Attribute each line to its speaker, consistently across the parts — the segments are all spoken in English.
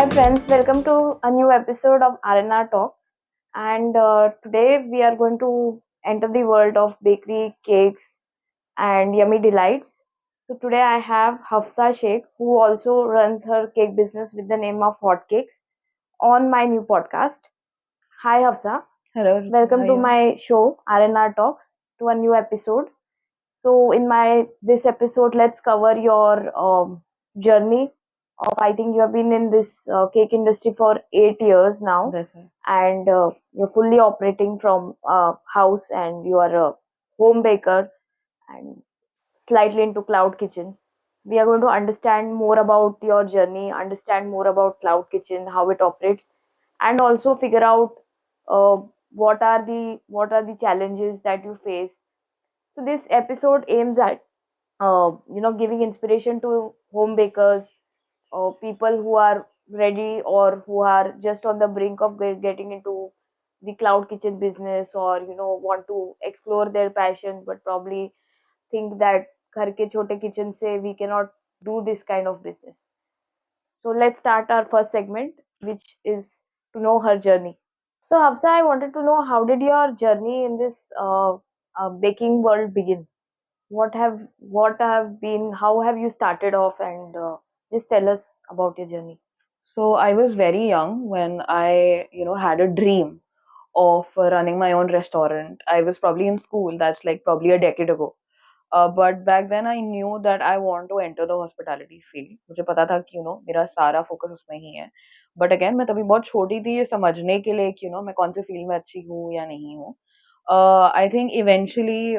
Speaker 1: Hi friends, welcome to a new episode of RNR Talks. And today we are going to enter the world of bakery, cakes, and yummy delights. So today I have Hafsa Sheikh, who also runs her cake business with the name of Hot Cakes, on my new podcast. Hi Hafsa,
Speaker 2: Hello, Ritu,
Speaker 1: welcome
Speaker 2: how are
Speaker 1: to
Speaker 2: you?
Speaker 1: my show RNR Talks, to a new episode. So in my this episode, let's cover your journey of, I think you have been in this cake industry for 8 years now,
Speaker 2: That's right.
Speaker 1: and you're fully operating from house, and you are a home baker and slightly into cloud kitchen. We are going to understand more about your journey, understand more about cloud kitchen, how it operates, and also figure out uh, what are the challenges that you face. So this episode aims at giving inspiration to home bakers, people who are ready or who are just on the brink of getting into the cloud kitchen business, or want to explore their passion but probably think that घर के छोटे kitchen से we cannot do this kind of business. So let's start our first segment, which is to know her journey. So Hafsa, I wanted to know, how did your journey in this baking world begin? What have been, how have you started off, and just tell us about your journey.
Speaker 2: So I was very young when I had a dream of running my own restaurant. I was probably in school. That's like probably a decade ago. But back then I knew that I want to enter the hospitality field. मुझे पता था कि मेरा सारा focus उसमें ही है. But again मैं तभी बहुत छोटी थी ये समझने के लिए कि मैं कौन से फील्ड में अच्छी हूँ या नहीं हूँ. आई थिंक इवेंचुअली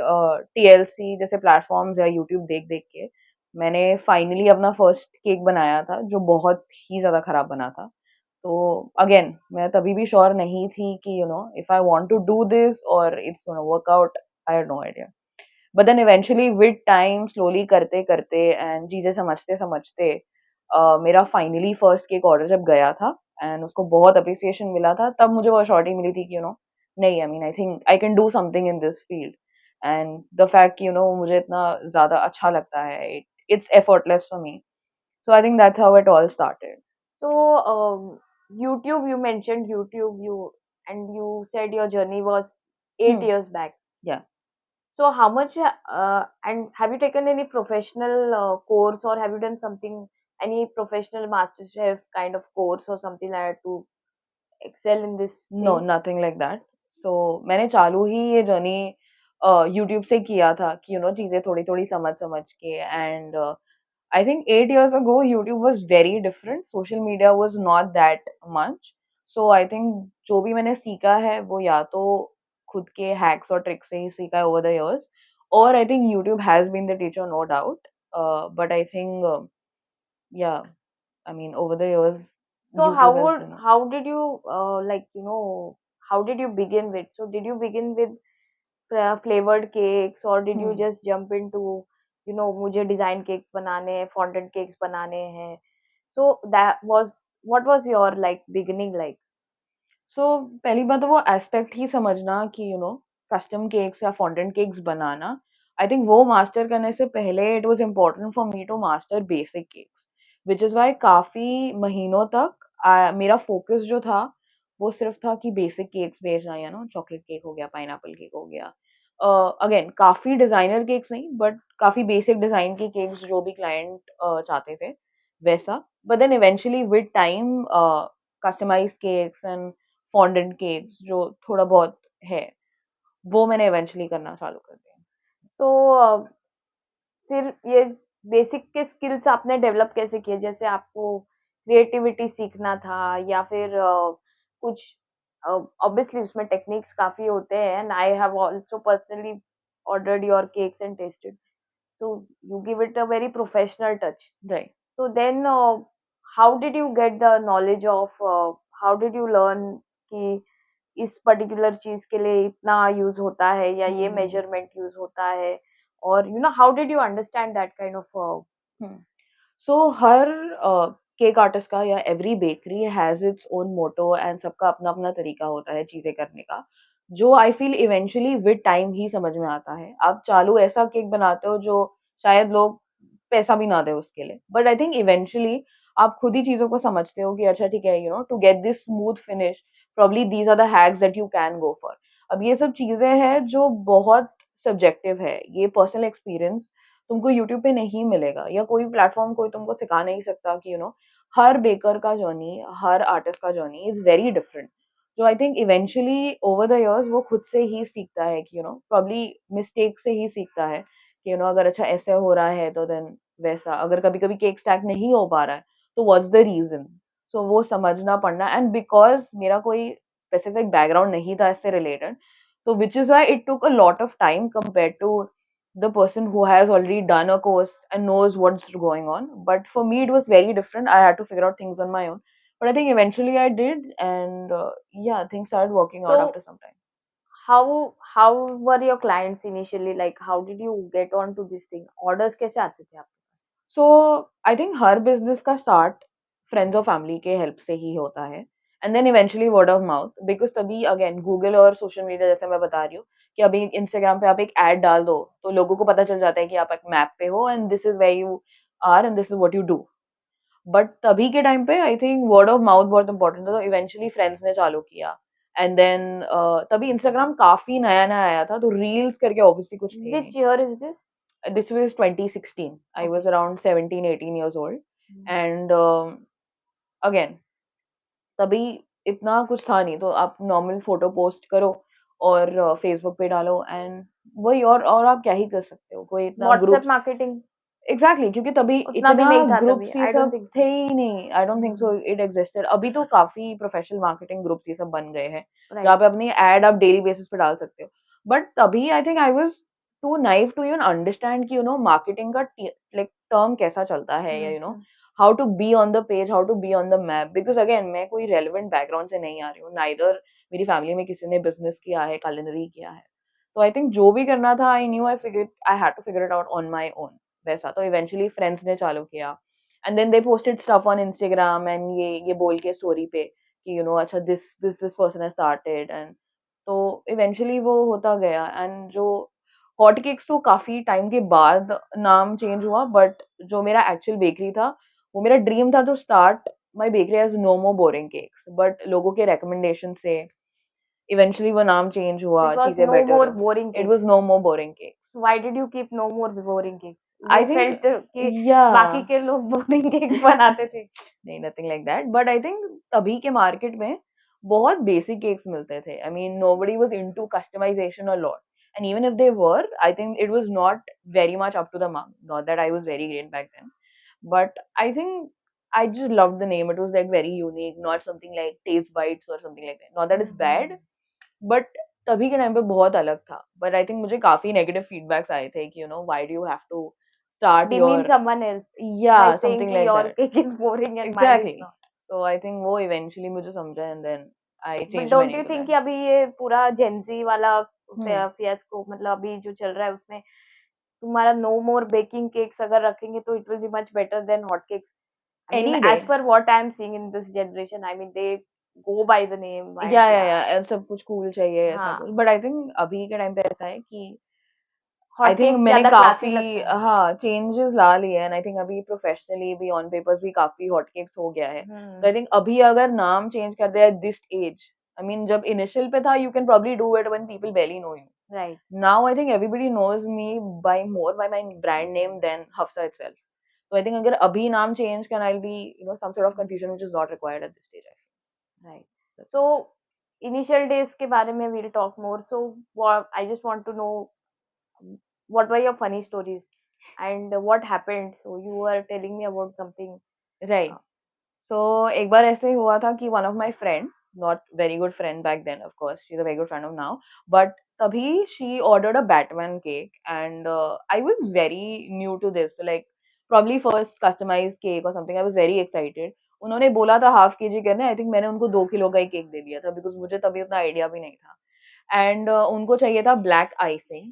Speaker 2: टीएलसी जैसे प्लेटफॉर्म्स या यूट्यूब देख देख के मैंने फाइनली अपना फर्स्ट केक बनाया था जो बहुत ही ज़्यादा खराब बना था. तो अगेन मैं तभी भी श्योर नहीं थी कि if I want to do this और it's gonna work out. I had no idea. But then eventually with time slowly करते करते एंड चीज़ें समझते समझते मेरा फाइनली फर्स्ट केक ऑर्डर जब गया था एंड उसको बहुत अप्रिसिएशन मिला था तब मुझे वो अश्योरिटी मिली थी कि नहीं, आई mean I think I can do something in this field. And the fact कि मुझे इतना ज़्यादा अच्छा लगता है, it's effortless for me. So I think that's how it all started.
Speaker 1: So YouTube, you mentioned YouTube, you said your journey was 8 years back.
Speaker 2: या
Speaker 1: So how much, and have you taken any professional course, or have you done something, any professional master chef kind of course or something like that to excel in this
Speaker 2: no,
Speaker 1: thing?
Speaker 2: Nothing like that. So मैंने चालू ही ये journey YouTube से किया था कि चीज़ें थोड़ी-थोड़ी समझ-समझ के. And I think 8 years ago, YouTube was very different. Social media was not that much. So I think जो भी मैंने सीखा है वो या तो खुद के hacks और tricks से ही सीखा है over the years, or I think YouTube has been the teacher, no doubt. But I think yeah, I mean over the years,
Speaker 1: So
Speaker 2: YouTube has been.
Speaker 1: how did you how did you begin with? So did you begin with flavored cakes, or did you
Speaker 2: Hmm.
Speaker 1: just jump into, मुझे design cakes बनाने हैं, fondant cakes बनाने हैं? So that was, what was your like beginning like?
Speaker 2: सो पहली बात तो वो aspect ही समझना कि कस्टम केक्स या फॉन्डेंट केक्स बनाना. आई थिंक वो मास्टर करने से पहले it was important for me to master basic cakes, which is why काफ़ी महीनों तक मेरा फोकस जो था वो सिर्फ था कि बेसिक केक्स बेचना, या चॉकलेट केक हो गया, पाइनएप्पल केक हो गया. अगेन काफ़ी डिज़ाइनर केक्स नहीं, बट काफ़ी बेसिक डिज़ाइन के केक्स जो भी क्लाइंट चाहते थे वैसा. But then eventually with time customised cakes and fondant cakes जो थोड़ा बहुत है, वो मैंने इवेंचुअली करना चालू कर दिया.
Speaker 1: तो फिर ये बेसिक के स्किल्स आपने डेवलप कैसे किए? जैसे आपको क्रिएटिविटी सीखना था, या फिर कुछ ऑब्वियसली उसमें टेक्निक्स काफ़ी होते हैं, and I have also personally ordered your cakes and tasted. So you give it a very professional touch.
Speaker 2: Right.
Speaker 1: So then, how did you get the knowledge of, how did you learn कि इस particular चीज के लिए इतना use होता है, या ये मेजरमेंट यूज होता है, और how did you understand that kind of?
Speaker 2: So हर केक आर्टिस्ट का या every bakery has its own motto and सबका अपना अपना तरीका होता है चीजें करने का, जो I feel eventually with time ही समझ में आता है. आप चालू ऐसा केक बनाते हो जो शायद लोग पैसा भी ना दे उसके लिए, बट आई थिंक इवेंचुअली आप खुद ही चीज़ों को समझते हो कि अच्छा ठीक है, to get this smooth finish, probably these are the hacks that you can go for. अब ये सब चीज़ें हैं जो बहुत सब्जेक्टिव है, ये पर्सनल एक्सपीरियंस तुमको यूट्यूब पे नहीं मिलेगा, या कोई प्लेटफॉर्म कोई तुमको सिखा नहीं सकता कि हर बेकर का जर्नी, हर आर्टिस्ट का जर्नी इज़ वेरी डिफरेंट। तो I think eventually over the years वो खुद से ही सीखता है कि प्रॉब्ली मिस्टेक से ही सीखता है कि अगर अच्छा ऐसे हो रहा है तो देन वैसा, अगर कभी-कभी केक स्टैक नहीं हो पा रहा है तो व्हाट्स द रीज़न? सो वो समझना पड़ना, एंड बिकॉज़ मेरा कोई स्पेसिफिक बैकग्राउंड नहीं था इससे related, so which is why it took a lot of time compared to the person who has already done a course and knows what's going on. But for me, it was very different. I had to figure out things on my own. But I think eventually I did, and yeah, things started working out
Speaker 1: So
Speaker 2: after some time.
Speaker 1: how were your clients initially? Like, how did you get on to this thing? Orders कैसे आते थे आप?
Speaker 2: So I think हर business का start friends और family के help से ही होता है, and then eventually word of mouth, because तभी अगेन गूगल और सोशल मीडिया, जैसे मैं बता रही हूँ कि अभी इंस्टाग्राम पे आप एक ऐड डाल दो तो लोगों को पता चल जाता है कि आप एक मैप पे हो and this is where you are and this is what you do. But तभी के टाइम पे I think word of mouth बहुत इंपॉर्टेंट था, तो इवेंचुअली फ्रेंड्स ने चालू किया, एंड देन तभी इंस्टाग्राम काफी नया नया आया था, तो रील्स करके ऑब्वियसली कुछ थे
Speaker 1: Which
Speaker 2: नहीं।
Speaker 1: year is this?
Speaker 2: This was 2016. I was
Speaker 1: Okay.
Speaker 2: around 17, 18 years old. And again, तभी इतना कुछ था नहीं, तो आप नॉर्मल फोटो पोस्ट करो और फेसबुक पे डालो, एंड वही, और आप क्या ही कर सकते हो, कोई इतना
Speaker 1: WhatsApp
Speaker 2: ग्रुप्स।
Speaker 1: marketing
Speaker 2: एग्जैक्टली, क्योंकि तभी
Speaker 1: उतना भी
Speaker 2: इतना
Speaker 1: नहीं था तभी.
Speaker 2: ग्रुप्स ये
Speaker 1: I don't
Speaker 2: सब
Speaker 1: think
Speaker 2: थे
Speaker 1: so.
Speaker 2: ही नहीं, आई don't think so
Speaker 1: Hmm.
Speaker 2: It existed. अभी तो काफी प्रोफेशनल मार्केटिंग ग्रुप्स ये सब बन गए हैं जहाँ
Speaker 1: Right.
Speaker 2: पे अपनी एड आप डेली बेसिस पे डाल सकते हो। बट तभी I think I was too naive to even understand कि मार्केटिंग का लाइक टर्म कैसा चलता है, या
Speaker 1: Hmm.
Speaker 2: How to be on the page, how to be on the map, because again मैं कोई रेलिवेंट बैकग्राउंड से नहीं आ रही हूँ, नाइदर मेरी फैमिली में किसी ने बिजनेस किया है, culinary किया है। तो आई थिंक जो भी करना था, I had to figure it out on my own, वैसा। तो इवेंचुअली फ्रेंड्स ने चालू किया, and then they posted stuff on Instagram, and ये बोल के स्टोरी पे कि अच्छा this person has started, and तो इवेंचुअली वो होता गया। एंड जो हॉट केक्स तो काफी टाइम के बाद नाम चेंज हुआ, बट जो मेरा एक्चुअल बेकरी था, वो मेरा ड्रीम था to start my bakery as no more boring cakes, but लोगों के रिकमेंडेशन से इवेंचुअली वो नाम चेंज हुआ,
Speaker 1: Because
Speaker 2: चीजें
Speaker 1: no
Speaker 2: बेटर
Speaker 1: more
Speaker 2: हुई।
Speaker 1: boring
Speaker 2: it
Speaker 1: cakes.
Speaker 2: Was no more boring cake.
Speaker 1: So why did you keep no more boring cakes?
Speaker 2: I
Speaker 1: You
Speaker 2: think
Speaker 1: felt कि
Speaker 2: या
Speaker 1: बाकी के लोग boring cakes बनाते थे.
Speaker 2: नहीं, nothing like that, but I think तभी के मार्केट में बहुत बेसिक केक्स मिलते थे। I mean nobody was into customisation a lot, and even if they were, I think it was not very much up to the mark, not that I was very great back then, but I think I just loved the name. It was like very unique, not something like Taste Bites or something like that. Not that it's
Speaker 1: Hmm.
Speaker 2: bad, but तभी के time पे बहुत अलग था। But I think मुझे काफ़ी negative feedbacks आए थे कि why do you have to start
Speaker 1: They mean
Speaker 2: your,
Speaker 1: someone else
Speaker 2: या
Speaker 1: by saying
Speaker 2: समथिंग
Speaker 1: कि
Speaker 2: like
Speaker 1: your
Speaker 2: that.
Speaker 1: cake is boring and mine is
Speaker 2: exactly.
Speaker 1: not.
Speaker 2: So I think वो eventually मुझे समझा, and then I
Speaker 1: But
Speaker 2: changed my
Speaker 1: don't
Speaker 2: name
Speaker 1: you
Speaker 2: to
Speaker 1: think
Speaker 2: that.
Speaker 1: कि अभी ये पूरा Gen Z वाला
Speaker 2: हुँ,
Speaker 1: fiasco, मतलब अभी जो चल रहा है उसमें तुम्हारा नो मोर बेकिंग केक्स अगर रखेंगे तो it will be much better than hot cakes. I mean,
Speaker 2: any day.
Speaker 1: as per what I'm seeing in this generation, I mean, they go by the name and yeah,
Speaker 2: या सब कुछ cool चाहिए ऐसा
Speaker 1: हाँ,
Speaker 2: कुछ, बट आई थिंक अभी के time पे ऐसा है कि आई
Speaker 1: हॉट
Speaker 2: थिंक
Speaker 1: केक्स
Speaker 2: मैंने
Speaker 1: ज्यादा क्लासी लगते
Speaker 2: काफ़ी,
Speaker 1: हैं.
Speaker 2: हाँ, चेंजेस ला लिए हैं, एंड आई थिंक अभी प्रोफेशनली भी ऑन पेपर्स भी काफ़ी हॉट केक्स हो गया है। तो आई
Speaker 1: हम्म.
Speaker 2: थिंक अभी अगर नाम चेंज कर दिया at this age, I mean जब इनिशियल पे था, you can probably do it when people barely know you.
Speaker 1: Right.
Speaker 2: Now I think everybody knows me by more by my brand name than Hafsa itself. तो I think अगर अभी नाम change can, I will be some sort of confusion which is not required at this stage, I
Speaker 1: right.
Speaker 2: Think.
Speaker 1: So initial days के बारे में we'll talk more. So what I just want to know, what were your funny stories and what happened? So you were telling me about something.
Speaker 2: Right.
Speaker 1: uh,
Speaker 2: so एक बार ऐसे हुआ था कि one of my friend, not very good friend back then, of course she is a very good friend of now, but तभी she ordered a Batman cake, and I was very new to this, like probably first customized cake or something. I was very excited. उन्होंने बोला था half KG करना है, I think मैंने उनको 2 kilo का ही cake दे दिया था, बिकॉज मुझे तभी उतना आइडिया भी नहीं था, एंड उनको चाहिए था ब्लैक आइसिंग।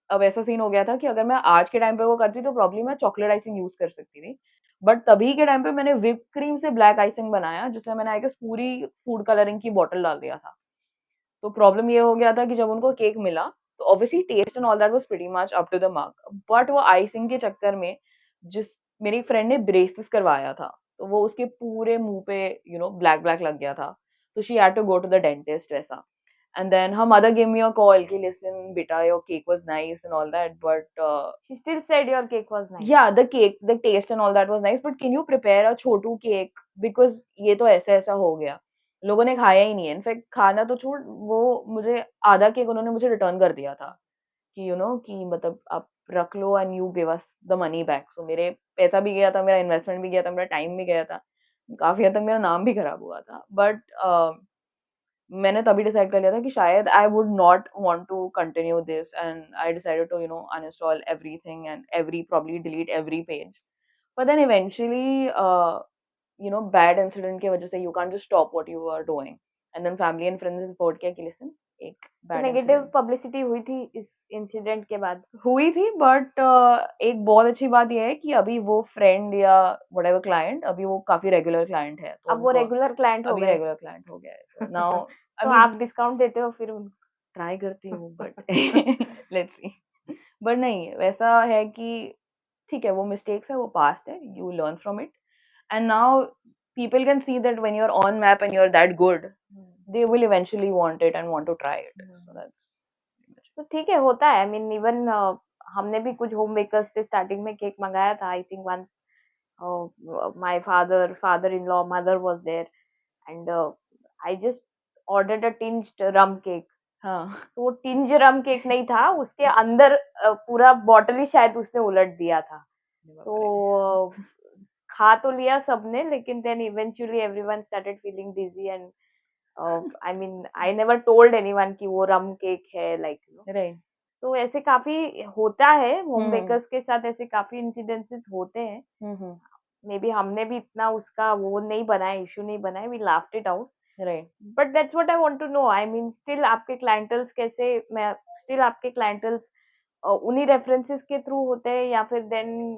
Speaker 2: अब ऐसा सीन हो गया था कि अगर मैं आज के टाइम पे वो करती तो प्रॉब्ली मैं चॉकलेट आइसिंग यूज़ कर सकती थी। बट तभी के टाइम पे मैंने व्हिप क्रीम से ब्लैक आइसिंग बनाया, जिसमें मैंने आई गेस पूरी फूड कलरिंग की बॉटल डाल दिया था। तो प्रॉब्लम ये हो गया था कि जब उनको केक मिला, तो obviously taste and all that was pretty much up to the mark. But वो आइसिंग के चक्कर में जिस मेरी फ्रेंड ने ब्रेसेस करवाया था, तो वो उसके पूरे मुंह पे ब्लैक ब्लैक लग गया था, तो she had to go to the dentist वैसा. And then her mother gave me a call कि listen beta your cake was nice and all that, but
Speaker 1: She still said your cake was nice.
Speaker 2: yeah, the taste and all that was nice, but can you prepare a Chhotu cake because ये तो ऐसा ऐसा हो गया. लोगों ने खाया ही नहीं है, इनफैक्ट खाना तो छोड़, वो मुझे आधा केक उन्होंने मुझे रिटर्न कर दिया था कि कि मतलब आप रख लो and you give us the money back. So मेरे पैसा भी गया था, मेरा इन्वेस्टमेंट भी गया था, मेरा टाइम भी गया था, काफी हद तक मेरा नाम भी खराब हुआ था. बट मैंने तभी डिसाइड कर लिया था कि शायद I would not want to continue this, and I decided to uninstall everything and every probably delete every page. But then eventually bad incident की वजह से you can't just stop what you are doing, and then family and friends ने support किया कि listen एक bad
Speaker 1: negative publicity हुई थी इस इंसिडेंट के बाद?
Speaker 2: हुई थी, बट एक बहुत अच्छी बात ये है कि अभी वो फ्रेंड या व्हाटएवर क्लाइंट, अभी वो काफी रेगुलर क्लाइंट है, तो
Speaker 1: अब वो रेगुलर क्लाइंट हो
Speaker 2: अभी
Speaker 1: गए?
Speaker 2: रेगुलर क्लाइंट हो गया है नाउ.
Speaker 1: तो आप डिस्काउंट देते हो फिर उनको?
Speaker 2: ट्राई करती हूँ बट लेट्स सी. बट नहीं, वैसा है कि ठीक है, वो मिस्टेक्स है, वो पास्ट है, you learn from it, and now people can see that when you're on map and you're that good, they will eventually want it and want to try it. So that's
Speaker 1: तो ठीक है, होता है. I mean even हमने भी कुछ home bakers से starting में केक मंगाया था. I think once my father in law mother was there and I just ordered a tinged rum cake.
Speaker 2: हाँ.
Speaker 1: तो वो टिंज रम केक नहीं था, उसके अंदर पूरा बॉटल ही शायद उसने उलट दिया था. सो खा तो लिया सबने, लेकिन then eventually everyone started feeling dizzy and I mean I never told anyone कि वो रम केक है, लाइक
Speaker 2: राइट.
Speaker 1: तो ऐसे काफी होता है होम बेकर्स के साथ, ऐसे काफी इंसिडेंसेस होते हैं. मे बी हमने भी इतना उसका वो नहीं बनाया, इशू नहीं बनाया, we laughed it out.
Speaker 2: Right.
Speaker 1: But that's what I want to know. I mean still आपके क्लाइंटल्स कैसे, मैं स्टिल आपके क्लाइंटल्स उन्हीं रेफरेंसेस के थ्रू होते हैं या फिर देन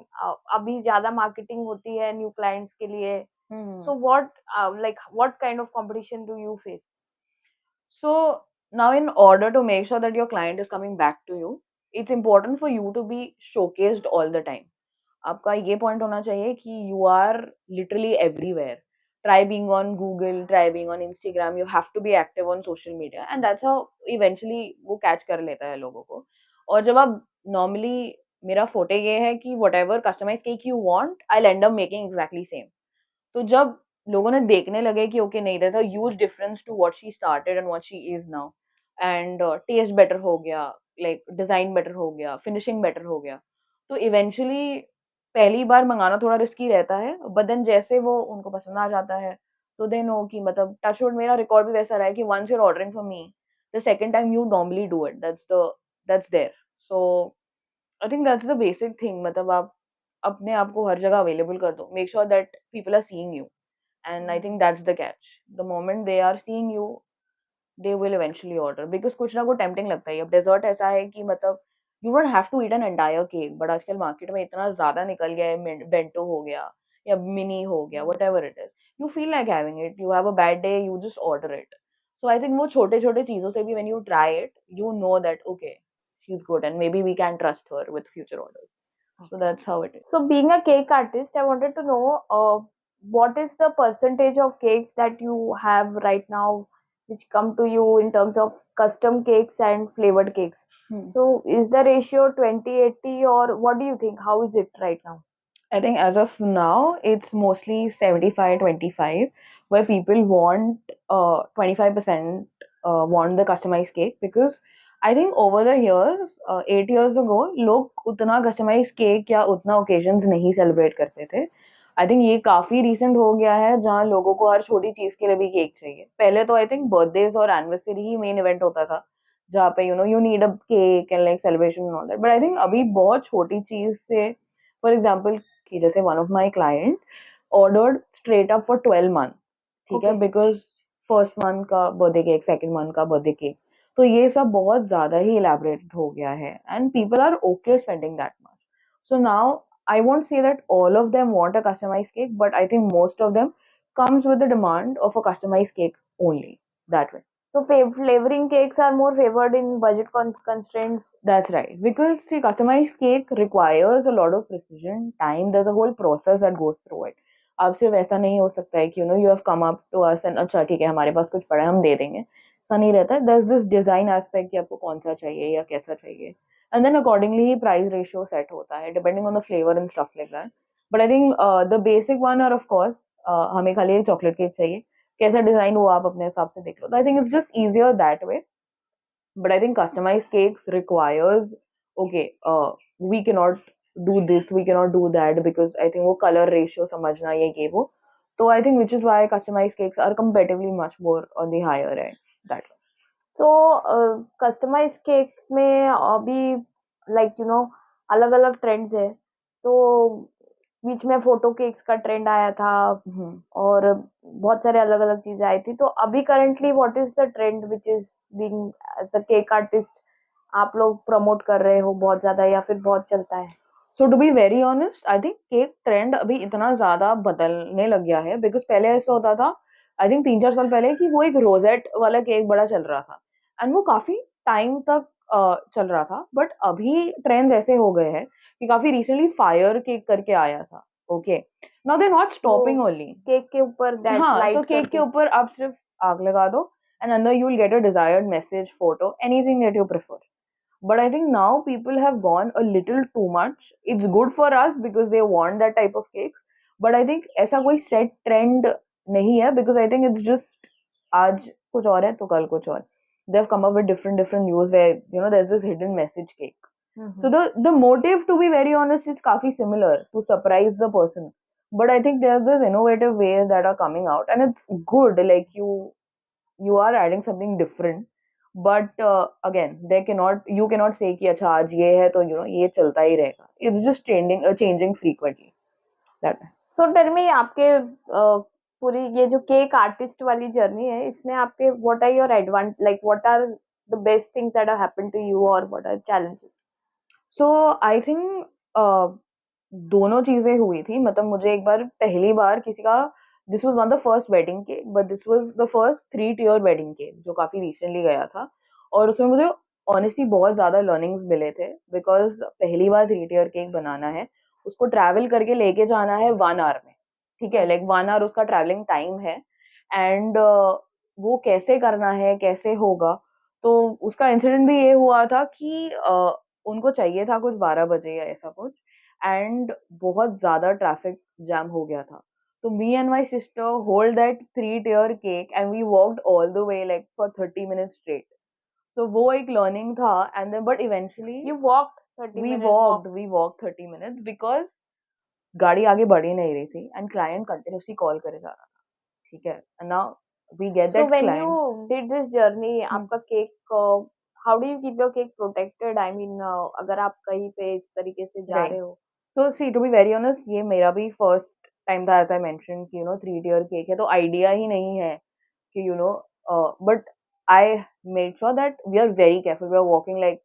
Speaker 1: अभी ज्यादा मार्केटिंग होती है न्यू क्लाइंट्स के लिए? So what kind of competition do you face?
Speaker 2: So now, in order to make sure that your client is coming back to you, it's important for you to be showcased all the time. आपका ये point होना चाहिए कि you are literally everywhere. Try being on Google, try being on Instagram, you have to be active on social media, and that's how eventually वो catch कर लेता है लोगों को. और जब आप नॉर्मली, मेरा फोटे ये है कि whatever customize cake you want, I end up making exactly same. तो जब लोगों ने देखने लगे कि ओके नहीं, there is a huge difference to what she started and what she is now, and taste better हो गया, लाइक डिजाइन बेटर हो गया, फिनिशिंग बेटर हो गया, तो इवेंचुअली पहली बार मंगाना थोड़ा रिस्की रहता है, बट देन जैसे वो उनको पसंद आ जाता है, तो दे नो कि मतलब टचवुड मेरा रिकॉर्ड भी वैसा रहा है कि once you are ordering from me, the second time you normally do it, that's there. So I think that's the basic thing. मतलब आप अपने आप को हर जगह अवेलेबल कर दो, make sure that people are seeing you, and I think that's the catch. The moment they are seeing you, they will eventually order, because कुछ ना कुछ tempting लगता है. अब डेजर्ट ऐसा है कि मतलब you don't have to eat an entire cake, but आजकल मार्केट में इतना ज़्यादा निकल गया है, बेंटो हो गया या मिनी हो गया, whatever it is, you feel like having it, you have a bad day, you just order it. So I think वो छोटे छोटे चीज़ों से भी when you try it, you know that okay, she's good and maybe we can trust her with future orders. So that's how it is.
Speaker 1: So being a cake artist, I wanted to know what is the percentage of cakes that you have right now which come to you in terms of custom cakes and flavored cakes? So is the ratio 20-80 or what do you think? How is it right now?
Speaker 2: I think as of now, it's mostly 75-25, where people want 25% want the customized cake, because I think over the years, 8 years ago, लोग उतना customized cake या उतना occasions नहीं celebrate करते थे. I think ये काफी recent हो गया है जहाँ लोगों को हर छोटी चीज के लिए भी केक चाहिए. पहले तो I think birthdays और anniversary ही main event होता था, जहाँ पे you need a cake and like celebration and all that. But I think अभी बहुत छोटी चीज से, for example, कि जैसे one of my client ordered straight up for 12 month, ठीक है, because first month का birthday cake, second month का birthday cake, तो ये सब बहुत ज़्यादा ही elaborate हो गया है, and people are okay spending that much. So now I won't say that all of them want a customized cake, but I think most of them comes with the demand of a customized cake only, that way.
Speaker 1: So flavoring cakes are more favored in budget constraints.
Speaker 2: That's right. Because see, customized cake requires a lot of precision, time. There's a whole process that goes through it. अब सिर्फ ऐसा नहीं हो सकता है कि you have come up to us and अच्छा ठीक है हमारे पास कुछ पड़ा है हम दे देंगे, ऐसा नहीं रहता है. There's this design aspect कि आपको कौन सा चाहिए या कैसा चाहिए, and then accordingly price ratio set होता है depending on the flavor and stuff like that. But I think the basic one are of course हमें खाली एक chocolate cake चाहिए, कैसा डिजाइन वो आप अपने हिसाब से देख लो. So I think it's just easier that way. But I think customized cakes requires, okay, we cannot do this, we cannot do that because I think वो color ratio समझना ये वो. So I think which is why customized cakes are comparatively much more on the higher end. That way.
Speaker 1: So customized cakes में अभी like अलग अलग trends है. तो बीच में फोटो केक्स का ट्रेंड आया था और बहुत सारे अलग अलग चीजें आई थी. तो अभी currently what is the trend which is being as a cake artist आप लोग प्रमोट कर रहे हो बहुत ज्यादा या फिर बहुत चलता है?
Speaker 2: So to be very honest, I think cake trend अभी इतना ज्यादा बदलने लग गया है बिकॉज पहले ऐसा होता था, आई थिंक 3-4 साल पहले कि वो एक रोजेट वाला केक बड़ा चल रहा था एंड वो काफी टाइम तक चल रहा था. बट अभी ट्रेंड्स ऐसे हो गए हैं कि काफी रिसेंटली फायर केक करके आया था. Okay, now they not stopping only
Speaker 1: cake के ऊपर
Speaker 2: हाँ, तो केक के ऊपर आप सिर्फ आग लगा दो एंड अंदर you will get a desired message, photo, anything that you prefer. But I think now people have gone a little too much. It's good for us because they want that type of cakes. But I think ऐसा कोई set trend नहीं है because I think it's just आज कुछ और है तो कल कुछ और. They've come up with different news where there's this hidden message cake. So the motive, to be very honest, is काफी similar to surprise the person. But I think there's this innovative ways that are coming out and it's good. Like you are adding something different. But again, you cannot say कि अच्छा आज ये है तो ये चलता ही रहेगा. It's just changing frequently. That way.
Speaker 1: So tell me आपके पूरी ये जो केक आर्टिस्ट वाली जर्नी है इसमें आपके what are your advantage, like what are the best things that have happened to you or what are challenges?
Speaker 2: So I think दोनों चीजें हुई थी. मतलब मुझे एक बार पहली बार किसी का, this was not the first wedding cake but this was the first 3 tier wedding cake जो काफी रिसेंटली गया था और उसमें मुझे ऑनेस्टली बहुत ज्यादा लर्निंग्स मिले थे बिकॉज पहली बार 3 tier केक बनाना है, उसको ट्रैवल करके लेके जाना है 1 hour में. ठीक है, लाइक 1 hour उसका ट्रैवलिंग टाइम है एंड वो कैसे करना है कैसे होगा. तो उसका इंसिडेंट भी ये हुआ था कि उनको चाहिए था कुछ 12 बजे या ऐसा कुछ एंड बहुत ज्यादा ट्रैफिक जैम हो गया था. तो me and my sister hold that 3 tier cake and we walked all the way like for 30 minutes straight. So वो एक लर्निंग था and then but eventually
Speaker 1: you walked 30 minutes?
Speaker 2: We walk 30 minutes because गाड़ी आगे बढ़ ही नहीं रही थी and client continuously call करे जा रहा था. ठीक है, and now we get
Speaker 1: So
Speaker 2: that
Speaker 1: when you
Speaker 2: client.
Speaker 1: did this journey, आपका cake how do you keep your cake protected? I mean, अगर आप कहीं पे इस तरीके से जा रहे हो.
Speaker 2: So see, to be very honest, ये मेरा भी फर्स्ट टाइम था, as I mentioned कि 3 tier केक है तो आइडिया ही नहीं है कि but I made sure that we are very careful. We are walking like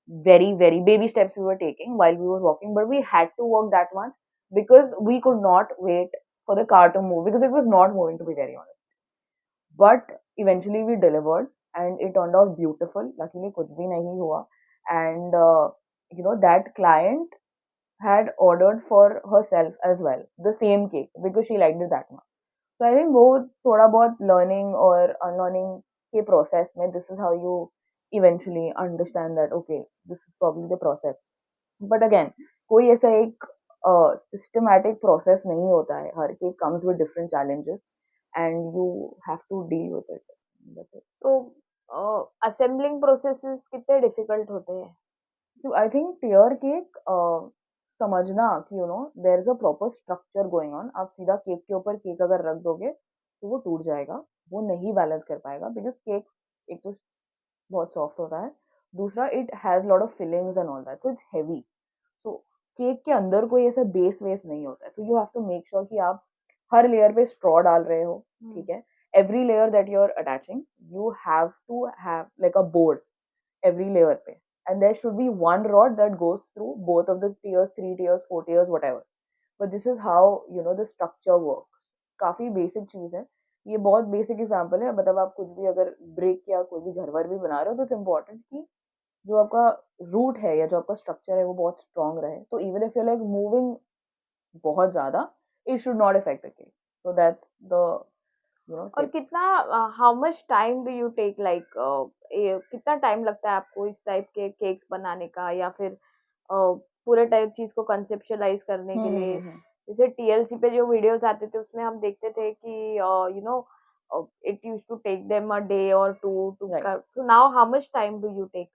Speaker 2: very baby steps we were taking while we were walking, but we had to walk that much because we could not wait for the car to move because it was not moving, to be very honest. But eventually we delivered and it turned out beautiful. Luckily कुछ भी नहीं हुआ and that client had ordered for herself as well the same cake because she liked it that much. So I think वो थोड़ा बहुत learning और unlearning के process में this is how you eventually understand that okay, this is probably the process. But again, कोई ऐसा एक systematic process नहीं होता है. हर cake comes with different challenges and you have to deal with it. That's it.
Speaker 1: So assembling processes कितने difficult होते हैं?
Speaker 2: So I think tier cake समझना कि there is a proper structure going on. आप सीधा केक के ऊपर cake अगर रख दोगे तो वो टूट जाएगा, वो नहीं बैलेंस कर पाएगा बिकॉज केक एक तो बहुत सॉफ्ट होता है, दूसरा it has lot of fillings and all that so it's heavy. So cake के अंदर कोई ऐसा बेस वेस नहीं होता है. So you have to make sure कि आप हर लेयर पे स्ट्रॉ डाल रहे हो. ठीक है, every layer that you are attaching you have to have like a board every layer पे and there should be one rod that goes through both of the tiers, 3 tiers, 4 tiers, whatever. But this is how the structure works. काफी basic चीज है ये बहुत basic example है, मतलब आप कुछ भी अगर ब्रेक या कोई भी घर वर भी बना रहे हो तो इट्स इम्पोर्टेंट कि जो आपका रूट है या जो आपका स्ट्रक्चर है वो बहुत स्ट्रांग रहे, तो even if you like moving बहुत ज्यादा, it should not affect the cake, so that's the
Speaker 1: और
Speaker 2: टिप्स।
Speaker 1: कितना, how much time do you take, like कितना टाइम लगता है आपको इस टाइप के केक्स बनाने का, या फिर पूरे टाइप चीज को कंसेप्शलाइज करने के लिए?
Speaker 2: हम्म।
Speaker 1: जैसे टीएलसी पे जो वीडियोस आते थे उसमें हम देखते थे कि you know it used to take them a day और two two
Speaker 2: right.
Speaker 1: So now how much time do you take?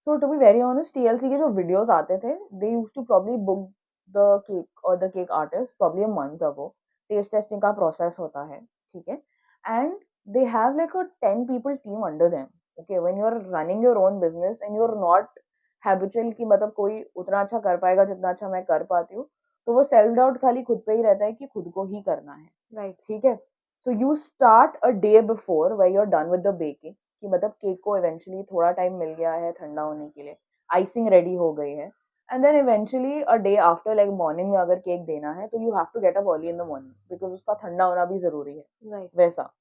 Speaker 2: So to be very honest, TLC के जो वीडियोस आते थे, they used to probably book the cake और the cake artist probably a month ago. Test testing का process होता है, ठीक है, and they have like a 10 people team under them. Okay, when you are running your own business and you are not habitual कि मतलब कोई उतना अच्छा कर पाएगा जितना अच्छा मैं कर पाती हूँ, तो वो सेल्फ डाउट खाली खुद पे ही रहता है कि खुद को ही करना है,
Speaker 1: राइट।
Speaker 2: ठीक है। So you start a day before where you are done with the baking, कि मतलब केक को इवेंचुअली थोड़ा टाइम मिल गया है ठंडा होने के लिए, आइसिंग रेडी हो गई है, and then eventually a day after, like morning में अगर केक देना है तो you have to get up early in the morning because उसका ठंडा होना भी जरूरी है,
Speaker 1: राइट।
Speaker 2: वैसा।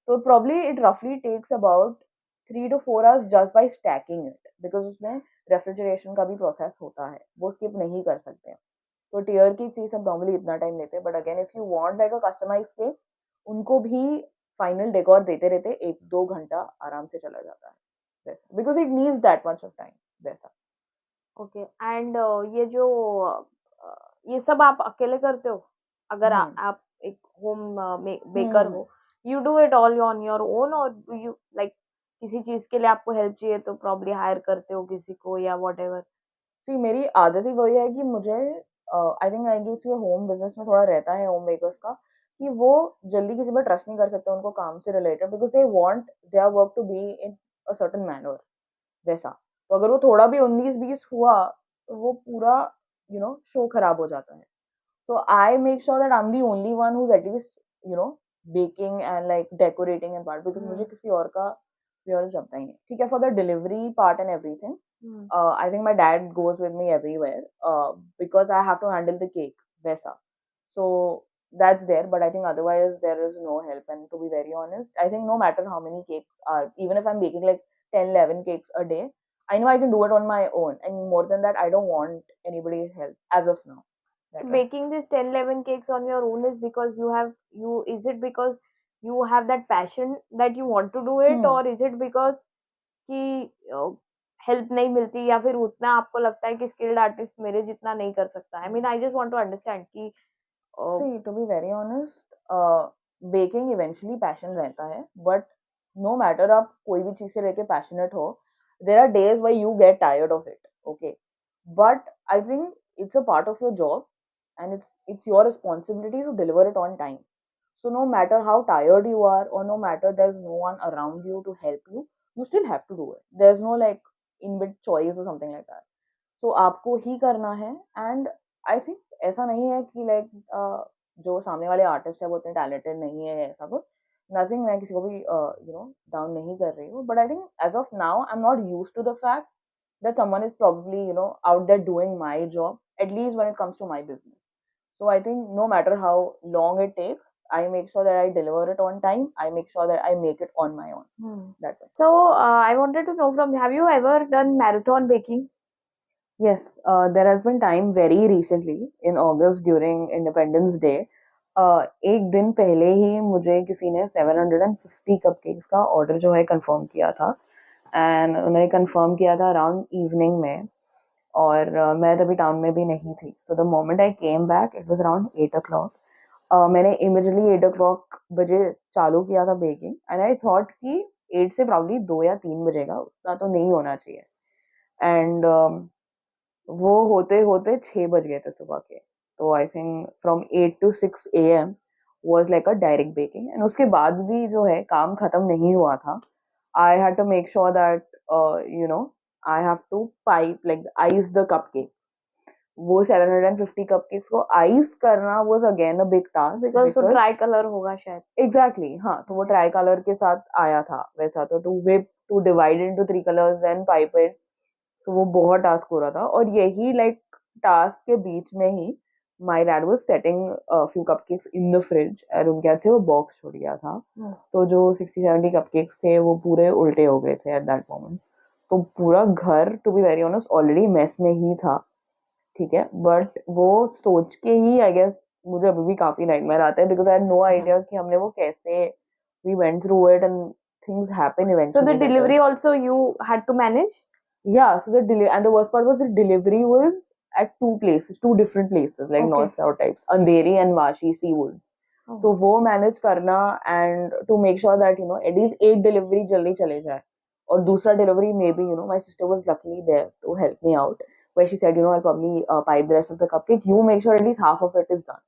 Speaker 2: तो प्रॉब्ली इट रफली takes about 3 to 4 hours just by stacking it, because उसमें रेफ्रिजरेशन का भी प्रोसेस होता है, वो स्किप नहीं कर सकते हैं। तो टीयर की चीज हम नॉर्मली इतना टाइम लेते हैं, but again if you want like a customize cake, उनको भी फाइनल डेकोर देते रहते 1-2 घंटा आराम से चला जाता है वैसा, because it needs that much of time वैसा।
Speaker 1: ओके। एंड ये जो ये सब आप अकेले करते हो? अगर
Speaker 2: हम्म
Speaker 1: आप एक होम बेकर
Speaker 2: हम्म
Speaker 1: हो, you do it all on your own, और डू यू लाइक किसी चीज के लिए आपको हेल्प चाहिए तो प्रॉब्ली हायर करते हो किसी को या वॉट एवर?
Speaker 2: सी मेरी आदत ही वही है कि मुझे आई थिंक आई गेस ये होम बिजनेस में थोड़ा रहता है होम मेकर्स का, कि वो जल्दी किसी पर ट्रस्ट नहीं कर सकते उनको काम से related, because they want their work to be in a certain manner वैसा। तो अगर वो थोड़ा भी 19-20 हुआ तो वो पूरा शो खराब हो जाता है। So I make sure that I'm the only one who's at least, baking and like decorating and part, because मुझे किसी और का प्योर जमता ही नहीं, ठीक है। For the delivery part and everything, I think my dad goes with me everywhere, because I have to handle the cake वैसा। So that's there, but I think otherwise there is no help. And to be very honest, I think no matter how many cakes are, even if I'm baking like 10-11 cakes a day, I know I can do it on my own, and more than that I don't want anybody's help as of now,
Speaker 1: So
Speaker 2: that way।
Speaker 1: baking these 10, 11 cakes on your own is because is it because you have that passion that you want to do it,
Speaker 2: Hmm.
Speaker 1: or is it because कि help नहीं मिलती, या फिर उतना आपको लगता है कि स्किल्ड आर्टिस्ट मेरे जितना नहीं कर सकता? I mean I just want to understand कि
Speaker 2: See, to be very honest, baking eventually passion रहता है, बट नो मैटर आप कोई भी चीज से लेके पैशनेट हो, there are days why you get tired of it, okay, but I think it's a part of your job, and it's your responsibility to deliver it on time. So no matter how tired you are, or no matter there's no one around you to help you, you still have to do it. There's no like in bit choice or something like that. So आपको ही करना है, and I think ऐसा नहीं है कि like जो सामने वाले आर्टिस्ट है वो इतने टैलेंटेड नहीं है या ऐसा कुछ, नथिंग, मैं किसी को भी डाउन नहीं कर रही हूँ, but I think as of now I am not used to the fact that someone is probably out there doing my job, at least when it comes to my business. So I think no matter how long it takes, I make sure that I deliver it on time. I make sure that I make it on my own, that way.
Speaker 1: so I wanted to know from you, have you ever done marathon baking?
Speaker 2: Yes, there has been time very recently in August during Independence Day. एक दिन पहले ही मुझे किसी ने 750 cupcakes का order जो है confirm किया था, एंड उन्होंने कंफर्म किया था अराउंड इवनिंग में, और मैं तभी टाउन में भी नहीं थी। So the moment I came back it was around 8 o'clock। मैंने इमिजिएटली 8 o'clock बजे चालू किया था बेकिंग, एंड आई थॉट कि 8 से प्रॉब्ली 2 या 3 बजेगा, उतना तो नहीं होना चाहिए, एंड वो होते होते 6 बज गए थे सुबह के। तो I think from 8 to 6 AM was like a direct baking, and उसके बाद भी जो है काम खत्म नहीं हुआ था। I had to make sure that you know I have to pipe like ice the cupcake. वो 750 कपकेक्स को आइस करना was again a big task,
Speaker 1: because वो
Speaker 2: बिकॉज
Speaker 1: ट्राई कलर होगा शायद।
Speaker 2: एग्जैक्टली, हाँ, तो वो ट्राई कलर के साथ आया था वैसा, तो to whip, to divide into 3 colours then pipe it, तो वो बहुत टास्क हो रहा था। और यही लाइक टास्क के बीच में ही my dad was setting a few cupcakes in the fridge और उनके हाथ से वो बॉक्स छूट गया था. तो जो 60-70 cupcakes थे वो पूरे उल्टे हो गए थे at that moment. तो पूरा घर to be very honest already mess में ही था. ठीक है, बट वो सोच के ही आई गेस मुझे अभी भी काफी नाइटमेयर आता है because I had no idea कि हमने वो कैसे we went through it and things happen eventually.
Speaker 1: So the delivery also you had to manage?
Speaker 2: Yeah, so the delivery and the worst part was the delivery was at two places, two different places, like
Speaker 1: Okay.
Speaker 2: north south types, Andheri and Vashi Seawoods.
Speaker 1: Oh.
Speaker 2: तो वो manage करना and to make sure that you know at least एक delivery जल्दी चले जाए और दूसरा delivery maybe you know my sister was luckily there to help me out where she said you know I'll probably pipe the rest of the cupcake, you make sure at least half of it is done.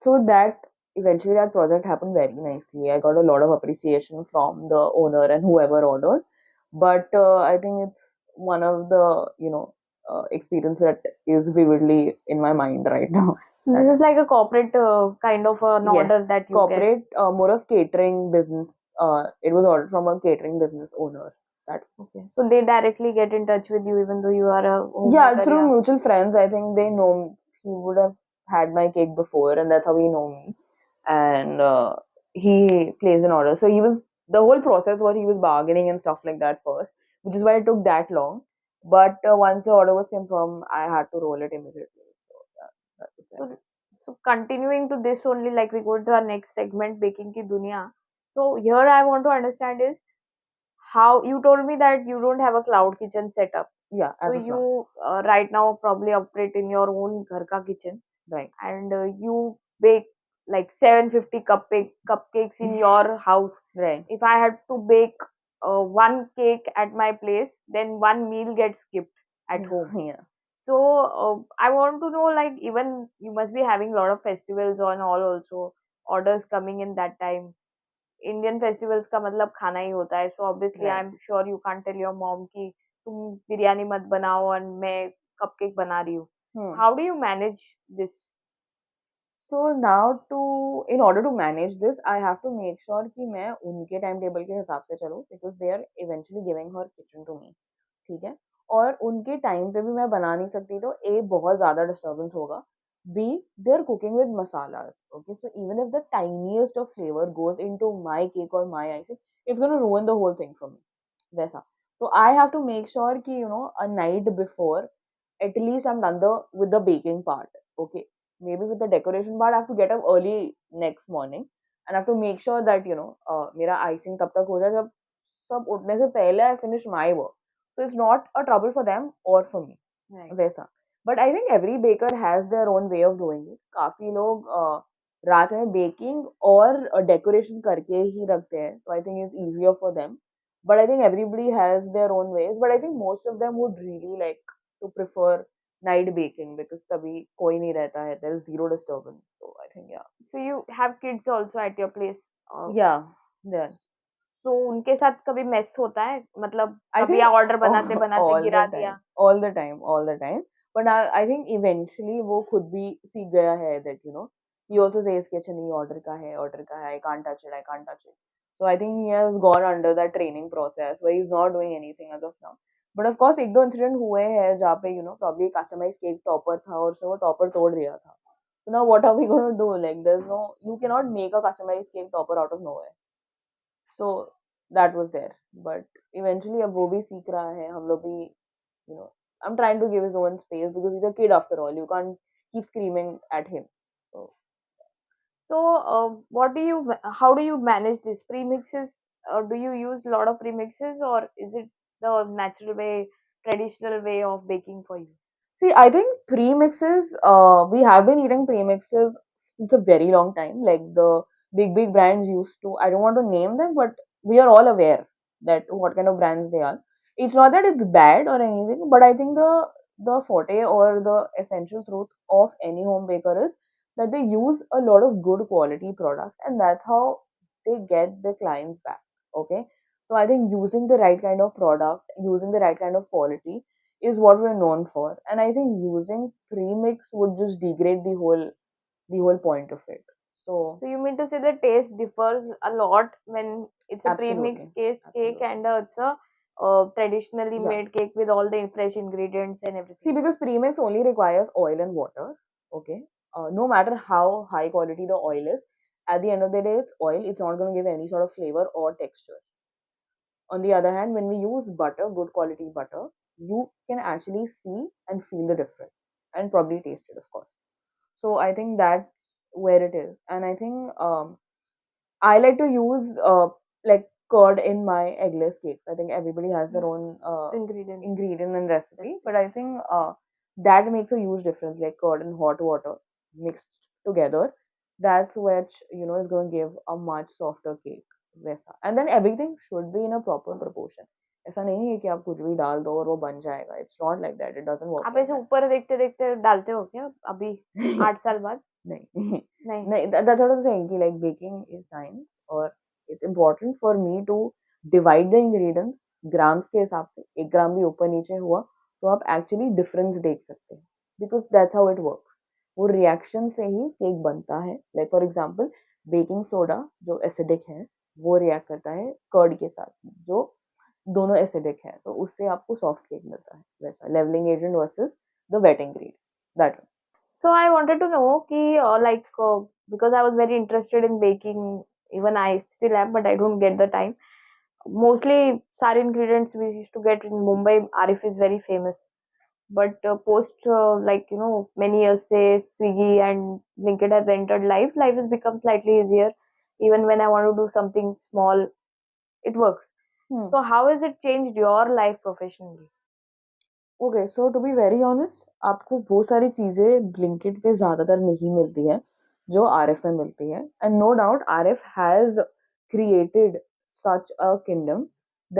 Speaker 2: So that eventually that project happened very nicely. I got a lot of appreciation from the owner and whoever ordered. But I think it's one of the experience that is vividly in my mind right now.
Speaker 1: So this is like a corporate kind of an order
Speaker 2: Yes,
Speaker 1: that you
Speaker 2: corporate more of catering business. It was ordered from a catering business owner. That
Speaker 1: Okay. So they directly get in touch with you even though you are a
Speaker 2: yeah,
Speaker 1: homemaker,
Speaker 2: through
Speaker 1: yeah.
Speaker 2: mutual friends. I think they know he would have had my cake before, and that's how he know me. And he placed an order. So he was the whole process where he was bargaining and stuff like that first, which is why it took that long. But once the order was confirmed, I had to roll it immediately. So yeah, that was
Speaker 1: So,
Speaker 2: that.
Speaker 1: so continuing to this only, like we go to our next segment, baking ki dunya. So here I want to understand is how you told me that you don't have a cloud kitchen setup.
Speaker 2: Yeah,
Speaker 1: So
Speaker 2: as of now,
Speaker 1: you right now probably operate in your own ghar ka kitchen,
Speaker 2: right,
Speaker 1: and you bake like 750 cupcakes in your house.
Speaker 2: right,
Speaker 1: If I had to bake one cake at my place, then one meal gets skipped at home.
Speaker 2: yeah.
Speaker 1: So I want to know, like, even you must be having a lot of festivals on all also, orders coming in that time. Indian festivals का मतलब खाना ही होता है. So obviously
Speaker 2: Right.
Speaker 1: I'm sure you can't tell your mom कि तुम बिरयानी मत बनाओ और मैं cupcake बना रही हूँ. How do you manage this?
Speaker 2: So now in order to manage this, I have to make sure कि मैं उनके टाइम टेबल के हिसाब से चलूँ because they are eventually giving her kitchen to me. ठीक है, और उनके टाइम पे भी मैं बना नहीं सकती तो ए बहुत ज़्यादा डिस्टर्बेंस होगा. B, they are cooking with masalas. Okay, so even if the tiniest of flavor goes into my cake or my icing, it's going to ruin the whole thing for me. वैसा. So I have to make sure कि you know a night before, at least I'm done with the baking part. Okay, maybe with the decoration part, I have to get up early next morning and I have to make sure that you know मेरा icing तब तक हो जाए जब सब उठने से पहले I finish my work. So it's not a trouble for them or for me.
Speaker 1: Right.
Speaker 2: वैसा. But I think every baker has their own way of doing it. काफी लोग रात में baking और decoration करके ही रखते हैं. So I think it's easier for them. But I think everybody has their own ways. But I think most of them would really like to prefer night baking because तभी कोई नहीं रहता है. There is zero disturbance. So I think yeah.
Speaker 1: So you have kids also at your place.
Speaker 2: Yeah, there.
Speaker 1: So उनके साथ कभी mess होता है, मतलब
Speaker 2: I
Speaker 1: कभी
Speaker 2: think
Speaker 1: order बनाते बनाते
Speaker 2: all
Speaker 1: गिरा
Speaker 2: the
Speaker 1: दिया.
Speaker 2: time, all the time, all the time. But I think eventually वो खुद भी सीख गया है that you know he also says कि अच्छा नहीं order का है, I can't touch it, I can't touch it. So I think he has gone under that training process where he's not doing anything as of now. But of course एक दो incident हुए हैं जहाँ पे you know probably customized cake topper था और उसने वो topper तोड़ दिया था. So now what are we going to do? Like there's no, you cannot make a customized cake topper out of nowhere. So that was there. But eventually अब वो भी सीख रहा है, हम लोग भी you know I'm trying to give his own space because he's a kid after all. You can't keep screaming at him. So
Speaker 1: So how do you manage this premixes? Do you use a lot of premixes, or is it the natural way, traditional way of baking for you?
Speaker 2: see, I think premixes. We have been eating premixes since a very long time. Like the big brands used to. I don't want to name them, but we are all aware that what kind of brands they are. It's not that it's bad or anything, but I think the forte or the essential truth of any home baker is that they use a lot of good quality products, and that's how they get the clients back. Okay, so I think using the right kind of product, using the right kind of quality is what we're known for. And I think using premix would just degrade the whole point of it. So
Speaker 1: So you mean to say the taste differs a lot when it's a premix
Speaker 2: absolutely,
Speaker 1: cake
Speaker 2: absolutely.
Speaker 1: and it's a traditionally
Speaker 2: Yeah.
Speaker 1: made cake with all the fresh ingredients and
Speaker 2: See,
Speaker 1: everything?
Speaker 2: because premix only requires oil and water. Okay, no matter how high quality the oil is, at the end of the day, it's oil. It's not going to give any sort of flavor or texture. On the other hand, when we use butter, good quality butter, you can actually see and feel the difference and probably taste it, of course. So I think that's where it is. And I think I like to use like curd in my eggless cakes. I think everybody has their own
Speaker 1: Ingredients.
Speaker 2: ingredient and recipe, but I
Speaker 1: Recipes.
Speaker 2: think that makes a huge difference. Like curd and hot water mixed together, that's which is going to give a much softer cake. वैसा and then everything should be in a proper proportion. ऐसा नहीं है कि आप कुछ भी डाल दो और वो बन जाएगा. It's not like that. It doesn't work
Speaker 1: आप
Speaker 2: like
Speaker 1: ऐसे
Speaker 2: that.
Speaker 1: ऊपर देखते देखते डालते हो क्या अभी 8 साल बाद?
Speaker 2: नहीं
Speaker 1: नहीं.
Speaker 2: नहीं that's what I'm saying कि like baking is science और it's important for me to divide the ingredients grams के हिसाब से 1 ग्राम भी ऊपर नीचे हुआ तो आप एक्चुअली डिफरेंस देख सकते हैं because that's how it works वो रिएक्शन से ही केक बनता है like for example baking soda जो एसिडिक है वो रिएक्ट करता है कर्ड के साथ जो दोनों एसिडिक है तो उससे आपको सॉफ्ट केक मिलता है वैसा levelling agent versus the wet ingredient that
Speaker 1: So I wanted to know कि because I was very interested in baking, even I still am, but I don't get the time. Mostly सारे ingredients we used to get in Mumbai. Arif is very famous. But post many years say Swiggy and Blinkit has entered life has become slightly easier. Even when I want to do something small, it works. So how has it changed your life professionally?
Speaker 2: Okay so to be very honest आपको वो सारी चीज़ें Blinkit पे ज़्यादातर नहीं मिलती हैं जो आरएफ में मिलती है and no doubt RF has created such a kingdom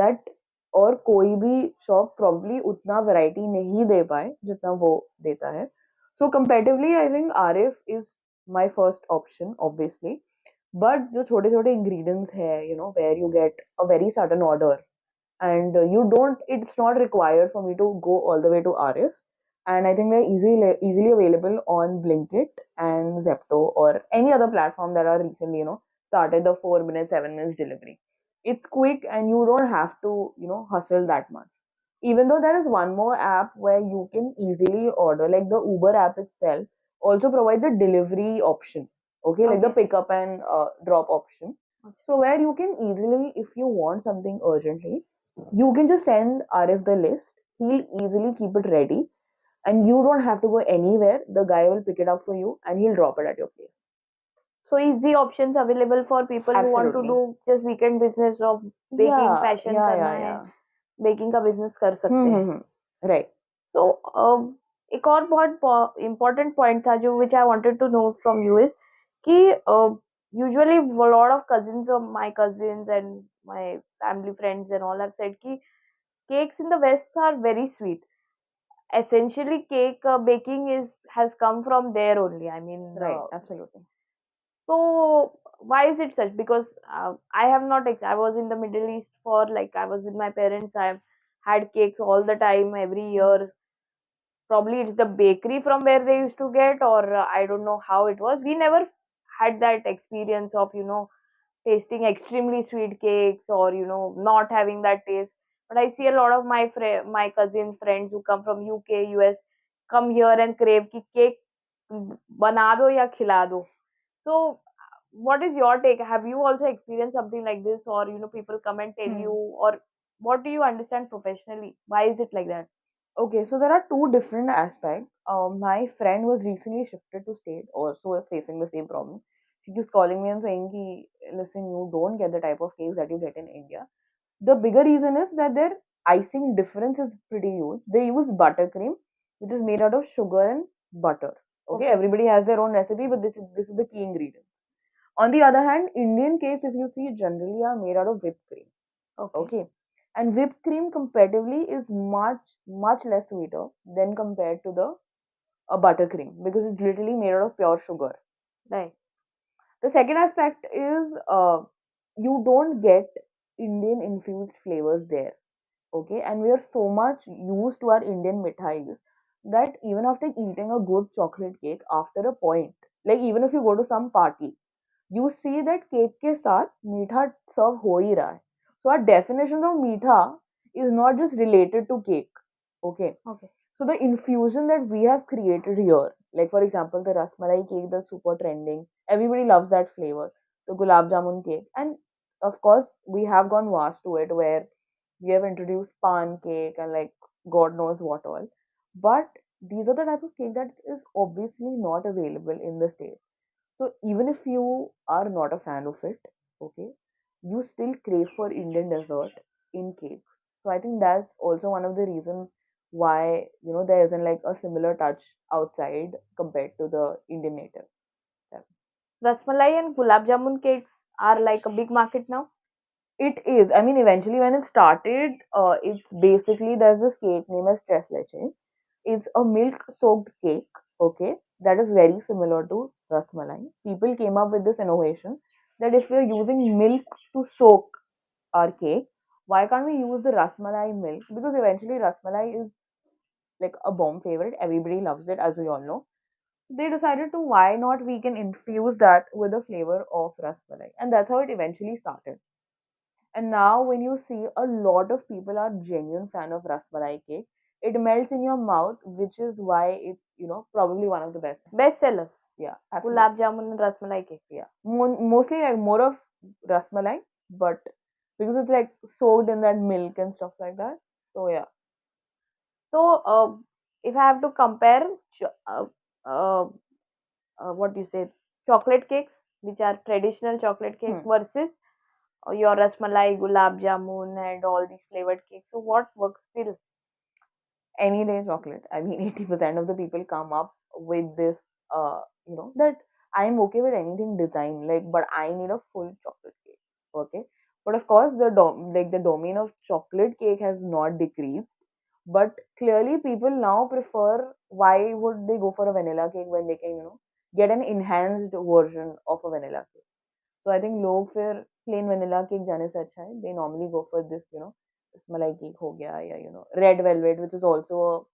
Speaker 2: that और कोई भी शॉप प्रॉब्ली उतना वैरायटी नहीं दे पाए जितना वो देता है so comparatively I think RF is my first option obviously but जो छोटे छोटे इंग्रेडिएंट्स है where you get a very sudden order and you don't it's not required for me to go all the way to RF and I think they're easily available on Blinkit and Zepto or any other platform that are recently started the 4 minutes 7 minutes delivery. It's quick and you don't have to hustle that much even though there is one more app where you can easily order like the Uber app itself also provide the delivery option okay like the pickup and drop option so where you can easily if you want something urgently you can just send Arif the list. He'll easily keep it ready, and you don't have to go anywhere. The guy will pick it up for you, and he'll drop it at your place.
Speaker 1: So easy options available for people who want to
Speaker 2: Absolutely.
Speaker 1: do just weekend business of baking passion करना है, baking का business कर सकते हैं.
Speaker 2: Right.
Speaker 1: So एक और बहुत important point था जो which I wanted to know from you is कि usually a lot of cousins of my cousins and my family friends and all have said कि cakes in the West are very sweet. Essentially, cake baking has come from there only. I mean,
Speaker 2: right, absolutely.
Speaker 1: So why is it such? Because I have not. I was in the Middle East for like I was with my parents. I've had cakes all the time, every year. Probably it's the bakery from where they used to get, or I don't know how it was. We never had that experience of tasting extremely sweet cakes or not having that taste. But I see a lot of my cousin friends who come from UK, US come here and crave कि cake बना दो या खिला दो. So what is your take? Have you also experienced something like this, or people come and tell you, or what do you understand professionally? Why is it like that?
Speaker 2: Okay, so there are two different aspects. My friend was recently shifted to state, also was facing the same problem. She keeps calling me and saying, ki, listen, you don't get the type of cakes that you get in India. The bigger reason is that their icing difference is pretty huge. They use buttercream, which is made out of sugar and butter. Okay, everybody has their own recipe, but this is the key ingredient. On the other hand, Indian cakes, if you see, generally are made out of whipped cream. Okay. And whipped cream comparatively is much less sweeter than compared to the buttercream because it's literally made out of pure sugar.
Speaker 1: Right.
Speaker 2: The second aspect is you don't get Indian infused flavors there. Okay, and we are so much used to our Indian mithais that even after eating a good chocolate cake, after a point, like even if you go to some party, you see that cake के साथ मीठा serve हो ही रहा है. So our definition of मीठा is not just related to cake. Okay. So the infusion that we have created here Like for example, the rasmalai cake, that's super trending. Everybody loves that flavor. The gulab jamun cake, and of course, we have gone vast to it where we have introduced pan cake and like God knows what all. But these are the type of cake that is obviously not available in the States. So even if you are not a fan of it, okay, you still crave for Indian dessert in cake. So I think that's also one of the reasons why there isn't like a similar touch outside compared to the Indian native. Yeah.
Speaker 1: Rasmalai and gulab jamun cakes are like a big market now.
Speaker 2: It is. I mean, eventually when it started, it's basically there's this cake named as tres leche. It's a milk-soaked cake, okay, that is very similar to rasmalai. People came up with this innovation that if we're using milk to soak our cake, why can't we use the rasmalai milk? Because eventually rasmalai is like a bomb favorite. Everybody loves it, as we all know. They decided to why not we can infuse that with the flavor of rasmalai, and that's how it eventually started. And now, when you see a lot of people are genuine fan of rasmalai cake, it melts in your mouth, which is why it's probably one of the best.
Speaker 1: Best sellers.
Speaker 2: Yeah, absolutely.
Speaker 1: Gulab jamun and rasmalai cake.
Speaker 2: Yeah, mostly like more of rasmalai, but because it's like soaked in that milk and stuff like that. So yeah.
Speaker 1: So, if I have to compare, uh, what do you say, chocolate cakes, which are traditional chocolate cakes,
Speaker 2: Hmm.
Speaker 1: versus your rasmalai, gulab jamun, and all these flavored cakes. So, what works still?
Speaker 2: Any day chocolate. I mean, 80% of the people come up with this, that I'm okay with anything design, like, but I need a full chocolate cake. Okay. But of course, the domain of chocolate cake has not decreased. But clearly, people now prefer, why would they go for a vanilla cake when they can, get an enhanced version of a vanilla cake? So I think लोग फिर plain vanilla cake जाने से अच्छा है they normally go for this मलाई cake हो गया या red velvet which is also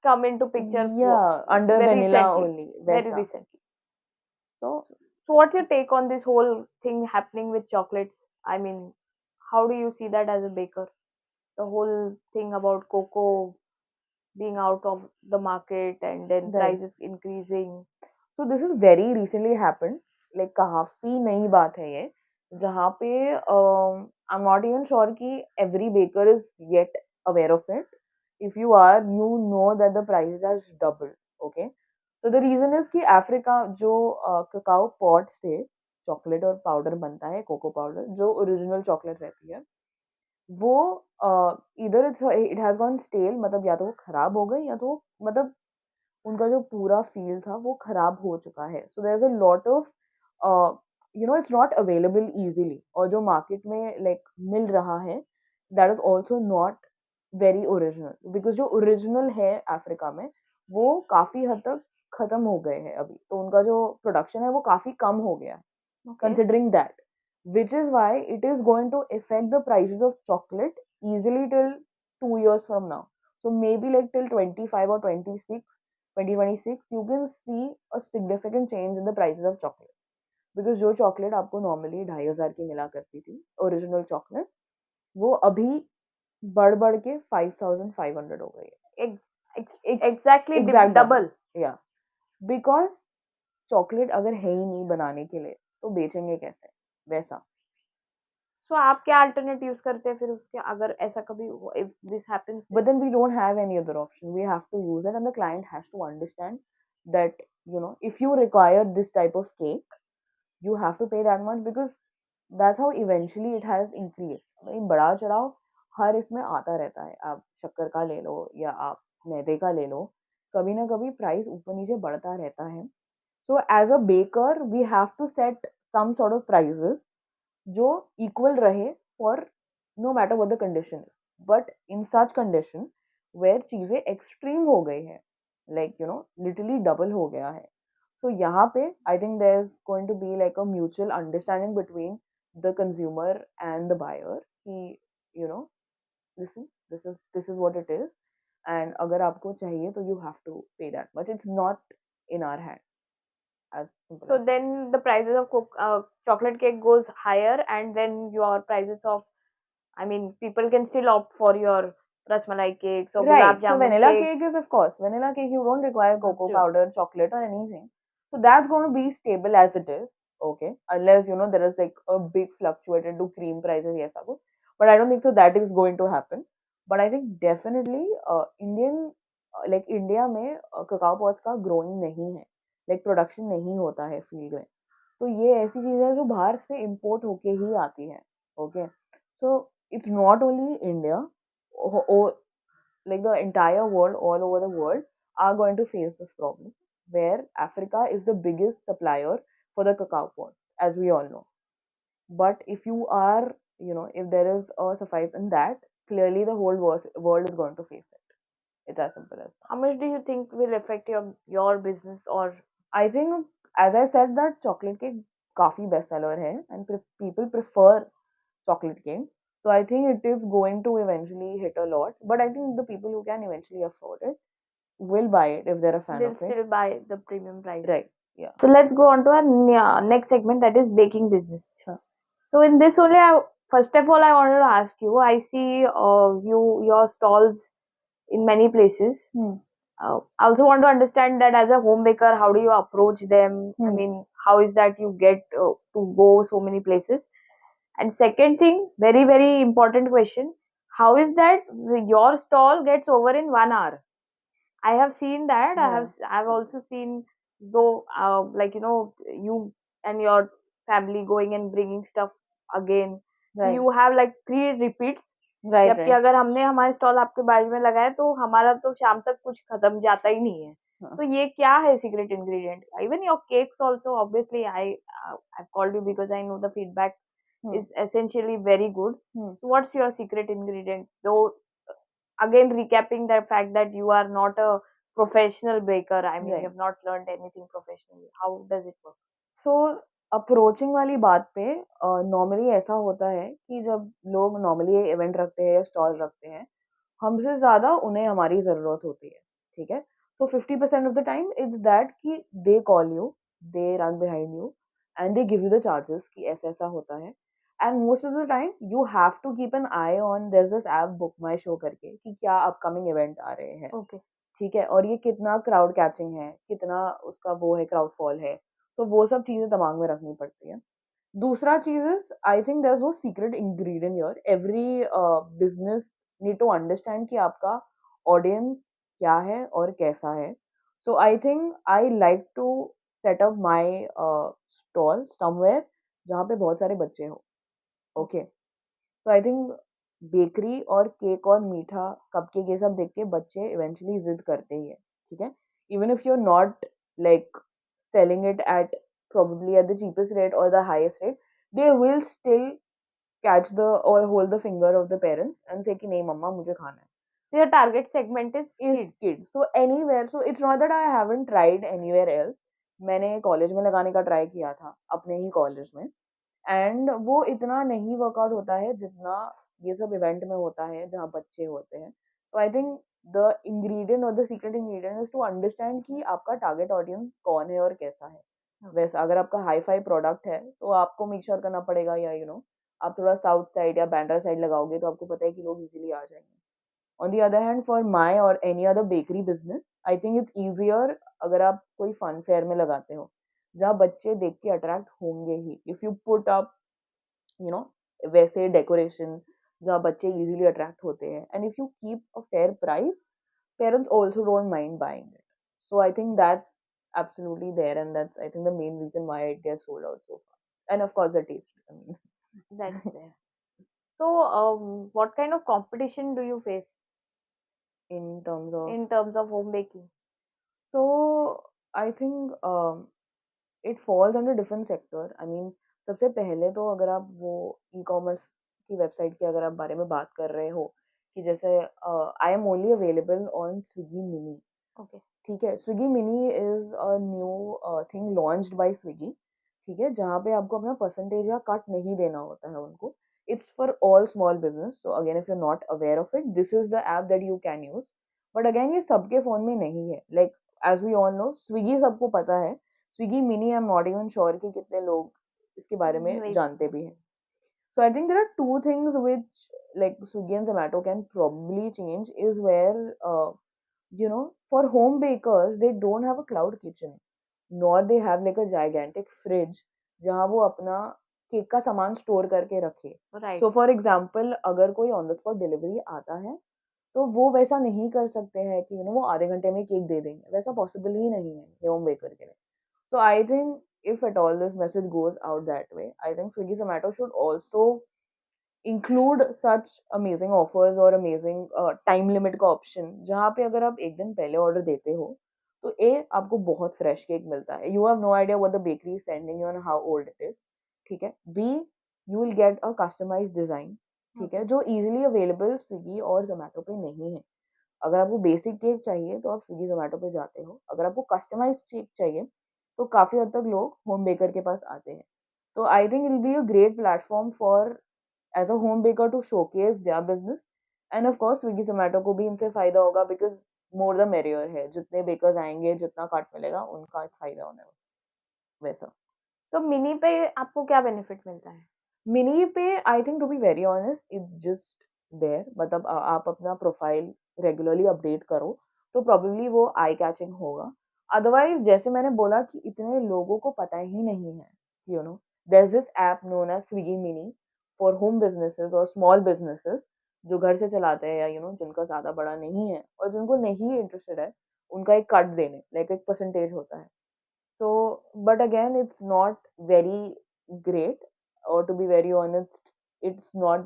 Speaker 1: Come into
Speaker 2: a,
Speaker 1: picture
Speaker 2: yeah, under
Speaker 1: very
Speaker 2: vanilla
Speaker 1: recently.
Speaker 2: only
Speaker 1: Very
Speaker 2: वैसा.
Speaker 1: recently.
Speaker 2: So
Speaker 1: So, what's your take on this whole thing happening with chocolates? I mean, how do you see that as a baker? The whole thing about cocoa being out of the market and then
Speaker 2: right.
Speaker 1: prices increasing.
Speaker 2: So this is very recently happened. Like काफी नई बात है ये जहाँ पे I'm not even sure कि every baker is yet aware of it. If you are, you know that the prices has doubled. Okay. So the reason is कि Africa जो cacao pod से चॉकलेट और पाउडर बनता है cocoa powder जो original chocolate रहती है वो इधर इट हैज गॉन स्टेल मतलब या तो वो खराब हो गई या तो मतलब उनका जो पूरा फील था वो खराब हो चुका है so there is a lot of it's not available easily और जो मार्केट में लाइक मिल रहा है that is also not very original because जो ओरिजिनल है अफ्रीका में वो काफी हद तक खत्म हो गए हैं अभी तो उनका जो प्रोडक्शन है वो काफी कम हो गया है
Speaker 1: Okay.
Speaker 2: considering that, which is why it is going to affect the prices of chocolate easily till 2 years from now. So maybe like till 25 or 26, 2026, you can see a significant change in the prices of chocolate. Because जो chocolate आपको normally 2500 की मिला करती थी original chocolate वो अभी बढ़ के 5500 हो गई है.
Speaker 1: Exactly
Speaker 2: Exact double.
Speaker 1: double.
Speaker 2: Yeah. Because chocolate अगर है ही नहीं बनाने के लिए तो बेचेंगे कैसे वैसा.
Speaker 1: So, आप क्या alternate यूज करते हैं फिर उसके अगर ऐसा कभी if this happens
Speaker 2: But then we don't have any other option. We have to use it, and the client has to understand that if you require this type of cake, you have to pay that much because that's how eventually it has increased. भाई बड़ा चढ़ाव हर इसमें आता रहता है. आप शक्कर का ले लो या आप मैदे का ले लो, कभी ना कभी प्राइस ऊपर नीचे बढ़ता रहता है. So as a baker, we have to set some sort of prices जो equal रहे for no matter what the condition is. But in such condition where चीजें extreme हो गई है, like literally double हो गया है. So यहाँ पे I think there's going to be like a mutual understanding between the consumer and the buyer कि listen, this is what it is, and अगर आपको चाहिए तो you have to pay that much. It's not in our hand. As simple
Speaker 1: so
Speaker 2: as that.
Speaker 1: then the prices of chocolate cake goes higher and then your prices of, I mean, people can still opt for your rasmalai cakes or
Speaker 2: Right.
Speaker 1: gulab
Speaker 2: So
Speaker 1: jamun
Speaker 2: vanilla
Speaker 1: cakes.
Speaker 2: cake is, of course, vanilla cake you don't require cocoa
Speaker 1: True.
Speaker 2: powder, chocolate or anything. So that's going to be stable as it is. Okay. Unless, there is like a big fluctuated to cream prices, yes, Agu. But I don't think so that is going to happen. But I think definitely like India में cacao pods का growing नहीं है. Like production नहीं होता है field में. तो ये ऐसी चीज़ है जो बाहर से import होके ही आती है. Okay. So it's not only India. Like the entire world, all over the world, are going to face this problem where Africa is the biggest supplier for the cacao pods, as we all know. But if you are, if there is a suffice in that, clearly the whole world is going to face it. It's as simple as that.
Speaker 1: How much do you think will affect your business? Or
Speaker 2: I think, as I said, that chocolate cake काफी bestseller है and people prefer chocolate cake. So I think it is going to eventually hit a lot. But I think the people who can eventually afford it will buy it if they're a fan
Speaker 1: they'll
Speaker 2: of it.
Speaker 1: still buy the premium price.
Speaker 2: Right. Yeah.
Speaker 1: So let's go on to our next segment, that is baking business.
Speaker 2: Sure.
Speaker 1: So in this only, first of all, I wanted to ask you. I see your stalls in many places. I also want to understand that as a home baker, how do you approach them? I mean, how is that you get to go so many places? And second thing, very very important question: how is that your stall gets over in 1 hour? I have seen that.
Speaker 2: Yeah.
Speaker 1: I've also seen though like you and your family going and bringing stuff again. So
Speaker 2: Right.
Speaker 1: you have like 3 repeats.
Speaker 2: Right.
Speaker 1: जबकि
Speaker 2: Right.
Speaker 1: अगर हमने हमारे stall आपके बाजू में लगाया तो हमारा तो शाम तक कुछ खत्म जाता ही नहीं है. तो ये क्या है secret ingredient? Even your cakes also obviously I called you because I know the feedback is essentially very good. So what's your secret ingredient? Though again recapping the fact that you are not a professional baker, I mean
Speaker 2: Right.
Speaker 1: you have not learned anything professionally. How does it work?
Speaker 2: So approaching वाली बात पे normally ऐसा होता है कि जब लोग normally event रखते हैं या स्टॉल रखते हैं, हमसे ज़्यादा उन्हें हमारी ज़रूरत होती है, ठीक है? So 50% of the time it's that कि they call you, they run behind you and they give you the charges कि ऐसा ऐसा होता है. And most of the time you have to keep an eye on, there's this app Book My Show करके कि क्या upcoming event आ रहे हैं.
Speaker 1: Okay.
Speaker 2: ठीक है, और ये कितना क्राउड कैचिंग है, कितना उसका वो है, क्राउड फॉल है, तो वो सब चीज़ें दिमाग में रखनी पड़ती है. दूसरा चीज़ is I think there is no secret ingredient here. Every business need to understand कि आपका ऑडियंस क्या है और कैसा है. So I think I like to set up my stall somewhere जहाँ पे बहुत सारे बच्चे हो. Okay, so I think bakery और केक और मीठा कपकेक ये सब देख के बच्चे इवेंचुअली जिद करते ही है, ठीक है? Even if you are not like selling it at probably at the cheapest rate or the highest rate, they will still catch the or hold the finger of the parents and say कि नहीं मम्मा मुझे खाना है.
Speaker 1: So your target segment is
Speaker 2: Kids. So anywhere, so it's not that I haven't tried anywhere else. मैंने college में लगाने का try किया था अपने ही कॉलेज में, एंड वो इतना नहीं वर्कआउट होता है जितना ये सब इवेंट में होता है जहाँ बच्चे होते हैं. तो आई थिंक द इंग्रेडिएंट और the secret ingredient is to understand कि आपका टारगेट ऑडियंस कौन है और कैसा है. वैसे अगर आपका हाई फाई प्रोडक्ट है तो आपको मेक श्योर करना पड़ेगा, या आप थोड़ा साउथ साइड या बैंड्रा साइड लगाओगे तो आपको पता है कि लोग इजीली आ जाएंगे. On the other hand for my और any other bakery business I think it's easier अगर आप कोई फन फेयर में लगाते हो जहाँ बच्चे देख के अट्रैक्ट होंगे ही. इफ यू पुट अप वैसे डेकोरेशन जहाँ बच्चे इजीली अट्रैक्ट होते हैं, and if you keep a fair price, parents also don't mind buying it. So I think that's absolutely there, and that's I think the main reason why it gets sold out so fast. And of course the taste. I mean,
Speaker 1: that's there. So what kind of competition do you face
Speaker 2: in
Speaker 1: in terms of home baking?
Speaker 2: so I think it falls under different sector. I mean, सबसे पहले तो अगर आप वो e-commerce की website की अगर आप बारे में बात कर रहे हो कि जैसे I am only available on Swiggy mini.
Speaker 1: Okay.
Speaker 2: ठीक है, Swiggy mini is a new thing launched by Swiggy, ठीक है, जहाँ पे आपको अपना परसेंटेज या कट नहीं देना होता है उनको. It's for all small business. So again if you not aware of it, this is the app that you can use. But again ये सबके फोन में नहीं है. Like as we all know, Swiggy सबको पता है. Swiggy Mini I am not even sure कि कितने लोग इसके बारे में जानते भी हैं. So I think there are two things which like Swiggy and Zomato can probably change is where for home bakers they don't have a cloud kitchen nor they have like a gigantic fridge जहाँ वो अपना cake का सामान store करके रखे.
Speaker 1: Right.
Speaker 2: So for example अगर कोई on the spot delivery आता है तो वो वैसा नहीं कर सकते हैं कि वो आधे घंटे में केक दे देंगे, वैसा पॉसिबल ही नहीं है होम बेकर के लिए. So I think if at all this message goes out that way, I think Swiggy Zomato should also include such amazing offers और अमेजिंग टाइम लिमिट का ऑप्शन जहाँ पे अगर आप एक दिन पहले ऑर्डर देते हो तो आपको बहुत फ्रेश केक मिलता है. You have no idea what the bakery is sending you and how old it is. ठीक है. Be you will get a customized design. ठीक है. जो इजीली अवेलेबल स्विगी और जोमेटो पे नहीं है. अगर आपको बेसिक केक चाहिए तो आप स्विगी जोमेटो पे जाते हो. अगर आपको कस्टमाइज्ड केक चाहिए तो काफी हद तक लोग होम बेकर के पास आते हैं. तो I think it will be a great platform for as a home baker to showcase their business. And of course Swiggy Zomato को भी इनसे फायदा होगा बिकॉज मोर द मेरियर है. जितने बेकर्स आएंगे जितना काट मिलेगा उनका फायदा होने वाला वैसा.
Speaker 1: सो मिनी पे आपको क्या बेनिफिट मिलता है?
Speaker 2: मिनी पे I think to be very honest it's just there. मतलब आप अपना प्रोफाइल रेगुलरली अपडेट करो तो प्रोबेबली वो आई कैचिंग होगा. अदरवाइज जैसे मैंने बोला कि इतने लोगों को पता ही नहीं है there is this app known as Swiggy Mini for home businesses और स्मॉल बिजनेसेस जो घर से चलाते हैं या जिनका ज्यादा बड़ा नहीं है और जिनको नहीं इंटरेस्टेड है उनका एक कट देने लाइक एक परसेंटेज होता है. So, but again, it's not very great, or to be very honest, it's not,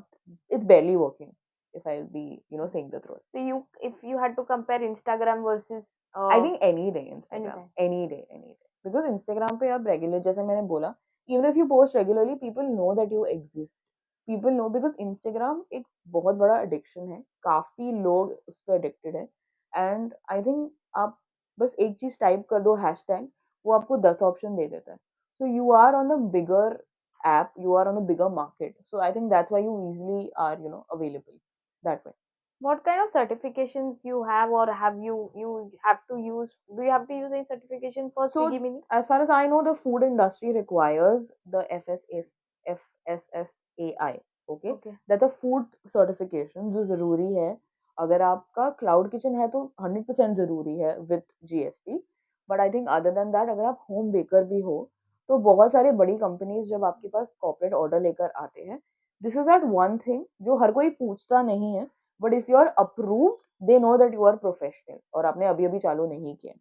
Speaker 2: it's barely working, if I'll be, saying the truth.
Speaker 1: So if you had to compare Instagram versus
Speaker 2: I think any day Instagram,
Speaker 1: anytime.
Speaker 2: any day, any day. Because Instagram पे आप regular जैसे मैंने बोला, even if you post regularly, people know that you exist. People know because Instagram एक बहुत बड़ा addiction है, काफी लोग उस पर addicted है. And I think आप बस एक चीज टाइप कर दो hashtag, वो आपको 10 ऑप्शन दे देता है. So you are on a bigger app, you are on a bigger market. So I think that's why you easily are, available that way.
Speaker 1: What kind of certifications you have, or you have to use? Do you have to use any certification for
Speaker 2: So,
Speaker 1: Swiggy Mini?
Speaker 2: as far as I know, the food industry requires the FSSAI. Okay,
Speaker 1: Okay.
Speaker 2: that's a food certification जो जरूरी है. अगर आपका cloud kitchen है तो 100% जरूरी है with GST. But I think other than that, अगर आप होम बेकर भी हो तो बहुत सारे बड़ी कंपनीज जब आपके पास कॉर्पोरेट ऑर्डर लेकर आते हैं, this is that one thing जो हर कोई पूछता नहीं है. But if you are approved they know that you are professional और आपने अभी अभी चालू नहीं किया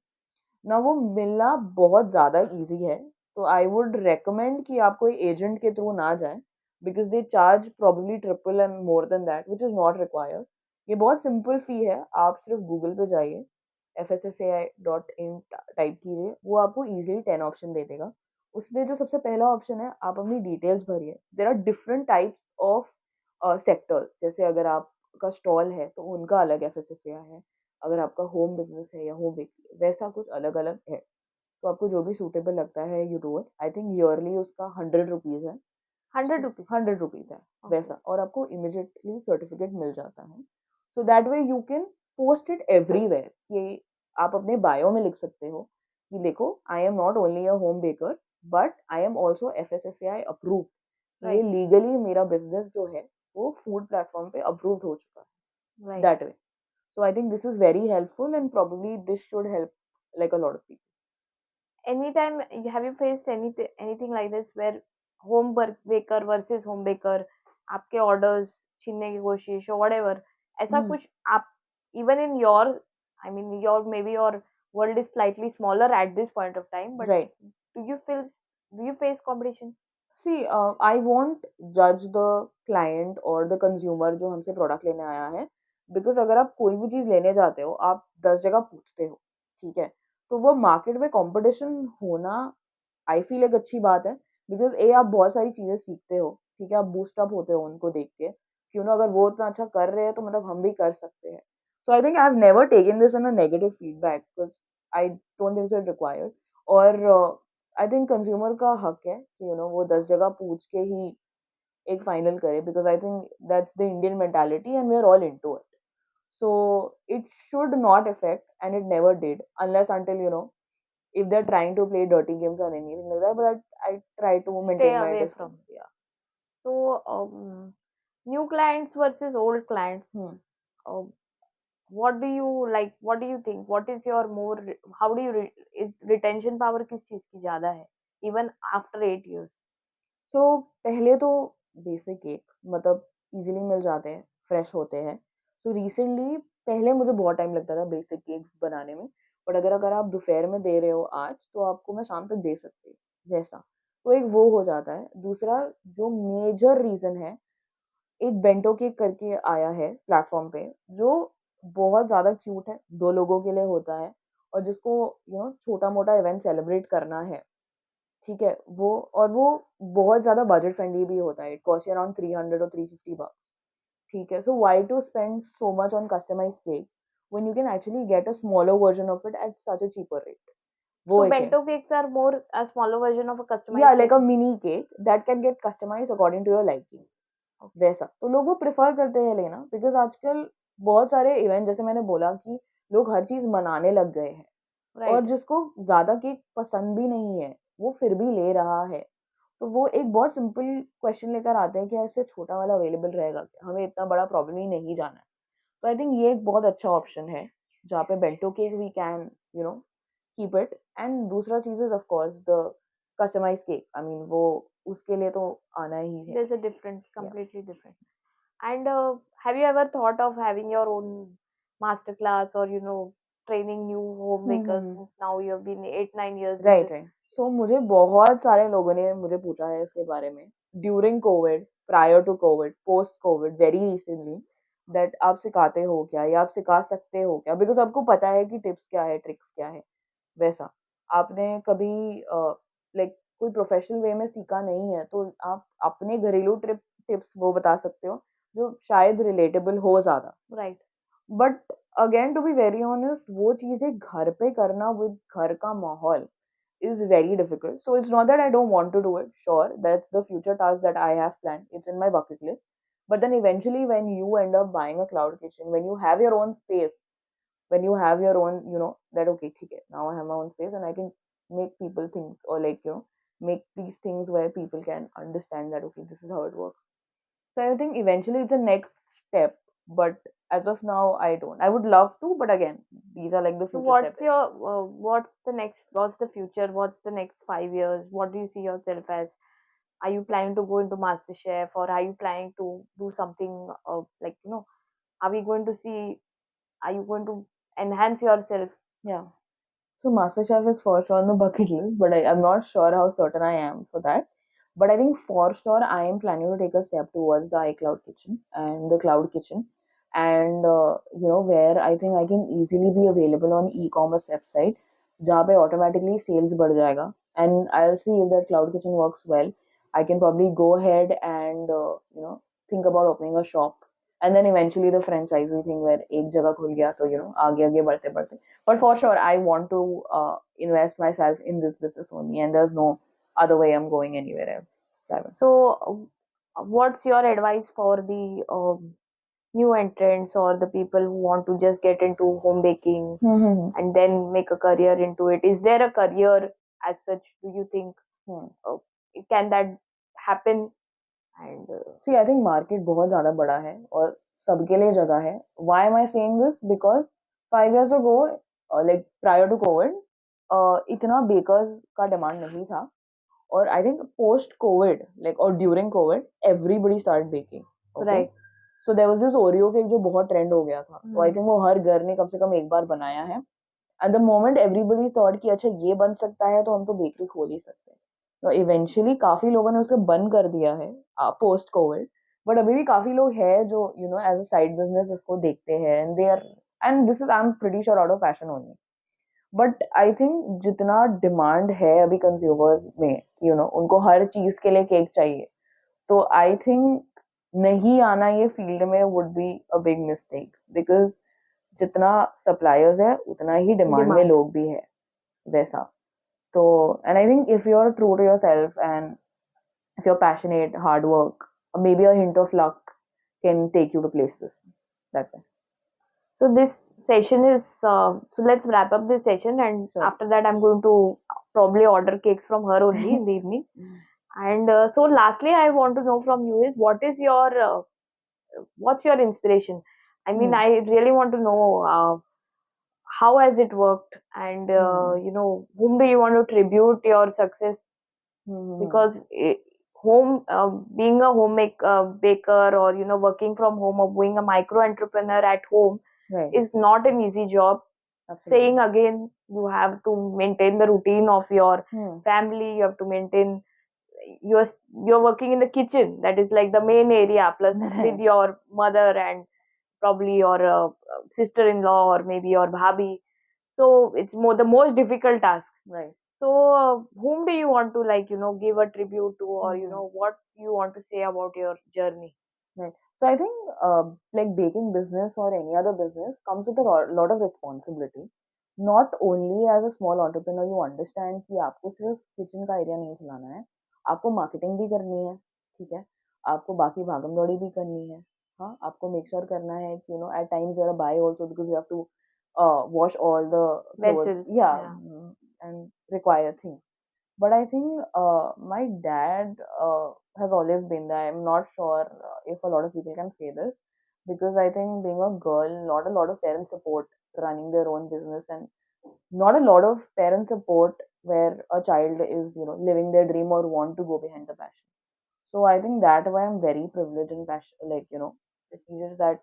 Speaker 2: ना, वो मिलना बहुत ज़्यादा ईजी है. तो आई वुड रेकमेंड कि आप कोई एजेंट के थ्रू ना जाएं because they charge probably triple and more than that which is not required. ये बहुत सिंपल फी है. आप सिर्फ गूगल पे जाइए, FSSAI.in टाइप कीजिए, वो आपको इजीली 10 ऑप्शन दे देगा. उसमें जो सबसे पहला ऑप्शन है आप अपनी डिटेल्स भरिए. There are different types of sectors. जैसे अगर आपका स्टॉल है तो उनका अलग FSSAI है. अगर आपका होम बिजनेस है या होम बेकरी वैसा कुछ अलग अलग है. तो आपको जो भी सूटेबल लगता है you do it. I think yearly उसका 100 रुपीज है.
Speaker 1: 100 rupees.
Speaker 2: 100 रुपीज है
Speaker 1: Okay.
Speaker 2: वैसा. और आपको इमिजिएटली सर्टिफिकेट मिल जाता है. So that way you can post it everywhere. कि आप अपने बायो में लिख सकते हो कि देखो आई am not only a home baker but I am also FSSAI approve. ये
Speaker 1: Right.
Speaker 2: लीगली मेरा बिजनेस जो है वो फूड प्लेटफॉर्म पे अप्रूव्ड हो चुका है.
Speaker 1: Right.
Speaker 2: That way. So I think this is very helpful and probably this should help like a lot of people.
Speaker 1: Anytime have you faced anything like this where baker versus home baker आपके orders छीनने की कोशिश or whatever, ऐसा कुछ आप even in your, I mean your maybe your world is slightly smaller at this point of time, but
Speaker 2: Right.
Speaker 1: do you face competition?
Speaker 2: See, I won't judge the client or the consumer जो हमसे product लेने आया है because अगर आप कोई भी चीज़ लेने जाते हो आप 10 जगह पूछते हो. ठीक है. तो वो मार्केट में कंपटीशन होना आई फील एक अच्छी बात है बिकॉज आप बहुत सारी चीज़ें सीखते हो. ठीक है. आप बूस्ट अप होते हो उनको देख के क्यों ना, अगर वो इतना अच्छा कर रहे हैं तो मतलब हम भी कर सकते हैं. So I think I have never taken this in a negative feedback because I don't think so it required. और आई थिंक कंज्यूमर का हक है कि वो 10 जगह पूछ के ही एक फाइनल करे because I think that's the Indian mentality and we are all into it. So it should not affect and it never did unless until if they're trying to play dirty games or anything like that, but I try to maintain my
Speaker 1: Away from.
Speaker 2: distance. Yeah.
Speaker 1: So, new clients versus old clients. Uh, what do you like? What do you think? What is your more? How do you is retention power किस चीज की ज्यादा है? Even after 8 years.
Speaker 2: सो पहले तो basic cakes मतलब easily मिल जाते हैं, फ्रेश होते हैं। सो रिसेंटली पहले मुझे बहुत टाइम लगता था बेसिक केक्स बनाने में, बट अगर आप दोपहर में दे रहे हो आज, तो आपको मैं शाम तक दे सकती हूँ वैसा। तो एक वो हो जाता है। दूसरा जो मेजर रीज़न है, एक बेंटो केक करके आया है प्लेटफ़ॉर्म पे, जो बहुत ज़्यादा क्यूट है, 2 लोगों के लिए होता है और जिसको छोटा-मोटा इवेंट सेलिब्रेट करना है, ठीक है? वो बहुत ज़्यादा बजट फ्रेंडली भी होता है। इट कॉस्ट यू अराउंड 300 और 350 बक्स, ठीक है? So why to spend so much on customized cake when you can actually get a smaller version of it at such a cheaper rate? वो
Speaker 1: So
Speaker 2: एक है।
Speaker 1: bento cakes are more a smaller version of a
Speaker 2: या
Speaker 1: customized
Speaker 2: like
Speaker 1: cake.
Speaker 2: A mini cake that can get customized according to your liking, वैसा। तो लोग वो prefer करते हैं लेना, बिकॉज़ आजकल बहुत सारे इवेंट, जैसे मैंने बोला कि लोग हर चीज़ मनाने लग गए हैं, और
Speaker 1: Right.
Speaker 2: जिसको ज़्यादा केक पसंद भी नहीं है, वो फिर भी ले रहा है। तो वो एक बहुत सिंपल क्वेश्चन लेकर आते हैं कि ऐसे छोटा वाला अवेलेबल रहेगा क्या? हमें इतना बड़ा प्रॉब्लम ही नहीं जाना है। तो आई थिंक ये एक बहुत अच्छा ऑप्शन है, जहाँ पे bento cake we can keep it. And दूसरा चीज़ is of course the customized cake. I mean वो उसके लिए तो आना ही है।
Speaker 1: There's a different,
Speaker 2: या
Speaker 1: completely different. And have you ever thought of having your own master class or training new home
Speaker 2: hmm, hmm,
Speaker 1: bakers
Speaker 2: hmm.
Speaker 1: since now you have been 8-9 years in
Speaker 2: right,
Speaker 1: this?
Speaker 2: Right. So मुझे बहुत सारे लोगों ने मुझे पूछा है इसके बारे में, during Covid, prior to Covid, post Covid, very recently, that आप सिखाते हो क्या या आप सिखा सकते हो क्या? बिकॉज़ आपको पता है कि टिप्स क्या है, ट्रिक्स क्या है, वैसा। आपने कभी लाइक कोई प्रोफेशनल वे में सीखा नहीं है, तो आप अपने घरेलू टिप्स वो बता सकते हो, जो शायद रिलेटेबल हो ज़्यादा।
Speaker 1: Right.
Speaker 2: But again to be very honest, वो चीज़ें घर पे करना विद घर का माहौल is very difficult. So it's not that I don't want to do it. Sure, that's the future task that I have planned. It's in my bucket list. But then eventually, when you end up buying a cloud kitchen, when you have your own space, when you have your own, that okay, okay, now I have my own space and I can make people things, or like, make these things where people can understand that okay, this is how it works. So I think eventually it's a next step, but as of now, I don't. I would love to, but again, these are like the
Speaker 1: So
Speaker 2: future steps.
Speaker 1: what's the next, what's the future, what's the next 5 years? What do you see yourself as? Are you planning to go into Master Chef, or are you planning to do something like, are we going to see, are you going to enhance yourself?
Speaker 2: Yeah. So MasterChef is for sure on the bucket list, but I'm not sure how certain I am for that. But I think for sure I am planning to take a step towards the iCloud kitchen and the cloud kitchen, and where I think I can easily be available on e-commerce website, जहाँ पे automatically sales बढ़ जाएगा, and I'll see if that cloud kitchen works well. I can probably go ahead and think about opening a shop, and then eventually the franchisee thing where एक जगह खुल गया तो आगे आगे बढ़ते बढ़ते. But for sure, I want to invest myself in this business only, and there's no other way I'm going anywhere else.
Speaker 1: So, what's your advice for the new entrants or the people who want to just get into home baking
Speaker 2: Mm-hmm.
Speaker 1: and then make a career into it? Is there a career as such? Do you think uh, can that happen? And
Speaker 2: See, I think market बहुत ज़्यादा बड़ा है और सबके लिए जगह है. Why am I saying this? Because 5 years ago, like prior to COVID, इतना bakers का demand नहीं था. Or I think post COVID, like or during COVID, everybody started baking. Okay.
Speaker 1: right.
Speaker 2: So there was this Oreo cake जो बहुत trend हो गया था. तो I think वो हर घर ने कम से कम एक बार बनाया है. At the moment everybody thought कि अच्छा ये बन सकता है तो हम तो बेकरी खोल ही सकते हैं. तो इवेंचुअली काफी लोगों ने उसे बंद कर दिया है पोस्ट कोविड, बट अभी भी काफी लोग हैं जो एज अ साइड बिजनेस इसको देखते हैं, and they are, and this is I am pretty sure out of passion only. But I think जितना डिमांड है अभी कंज्यूमर्स में, उनको हर चीज के लिए केक चाहिए, तो आई थिंक नहीं आना ये फील्ड में would be a big mistake, because जितना सप्लायर्स है उतना ही डिमांड में लोग भी है वैसा. तो and I think if you are true to yourself and if you're passionate, hard work, or maybe a hint of luck can take you to places. That's it.
Speaker 1: So this session is so let's wrap up this session, and
Speaker 2: Sure.
Speaker 1: after that I'm going to probably order cakes from her only in the evening. And so, lastly, I want to know from you is what's your inspiration? I mean,
Speaker 2: Hmm.
Speaker 1: I really want to know how has it worked, and
Speaker 2: Hmm.
Speaker 1: whom do you want to tribute your success?
Speaker 2: Hmm.
Speaker 1: Because home being a baker, or working from home, or being a micro entrepreneur at home
Speaker 2: Right.
Speaker 1: is not an easy job.
Speaker 2: Absolutely.
Speaker 1: Saying again, you have to maintain the routine of your
Speaker 2: Hmm.
Speaker 1: family. You have to maintain, you're you're working in the kitchen, that is like the main area, plus with
Speaker 2: Right.
Speaker 1: your mother and probably your sister-in-law, or maybe your bhabhi. So it's more the most difficult task.
Speaker 2: Right.
Speaker 1: So whom do you want to, give a tribute to, or
Speaker 2: Hmm.
Speaker 1: what you want to say about your journey?
Speaker 2: Right. So I think like baking business or any other business comes with a lot of responsibility. Not only as a small entrepreneur you understand कि आपको सिर्फ kitchen का area नहीं चलाना है, आपको marketing भी करनी है, ठीक है, आपको बाकी भागम दौड़ी भी करनी है, हाँ, आपको मेक श्योर करना है कि at times you have to buy also because you have to wash all the clothes,
Speaker 1: Vessels,
Speaker 2: yeah,
Speaker 1: yeah.
Speaker 2: and require things. But I think my dad has always been there. I'm not sure if a lot of people can say this because I think being a girl, not a lot of parents support running their own business, and not a lot of parents support where a child is, living their dream or want to go behind the passion. So I think that why I'm very privileged and passion, like, it is that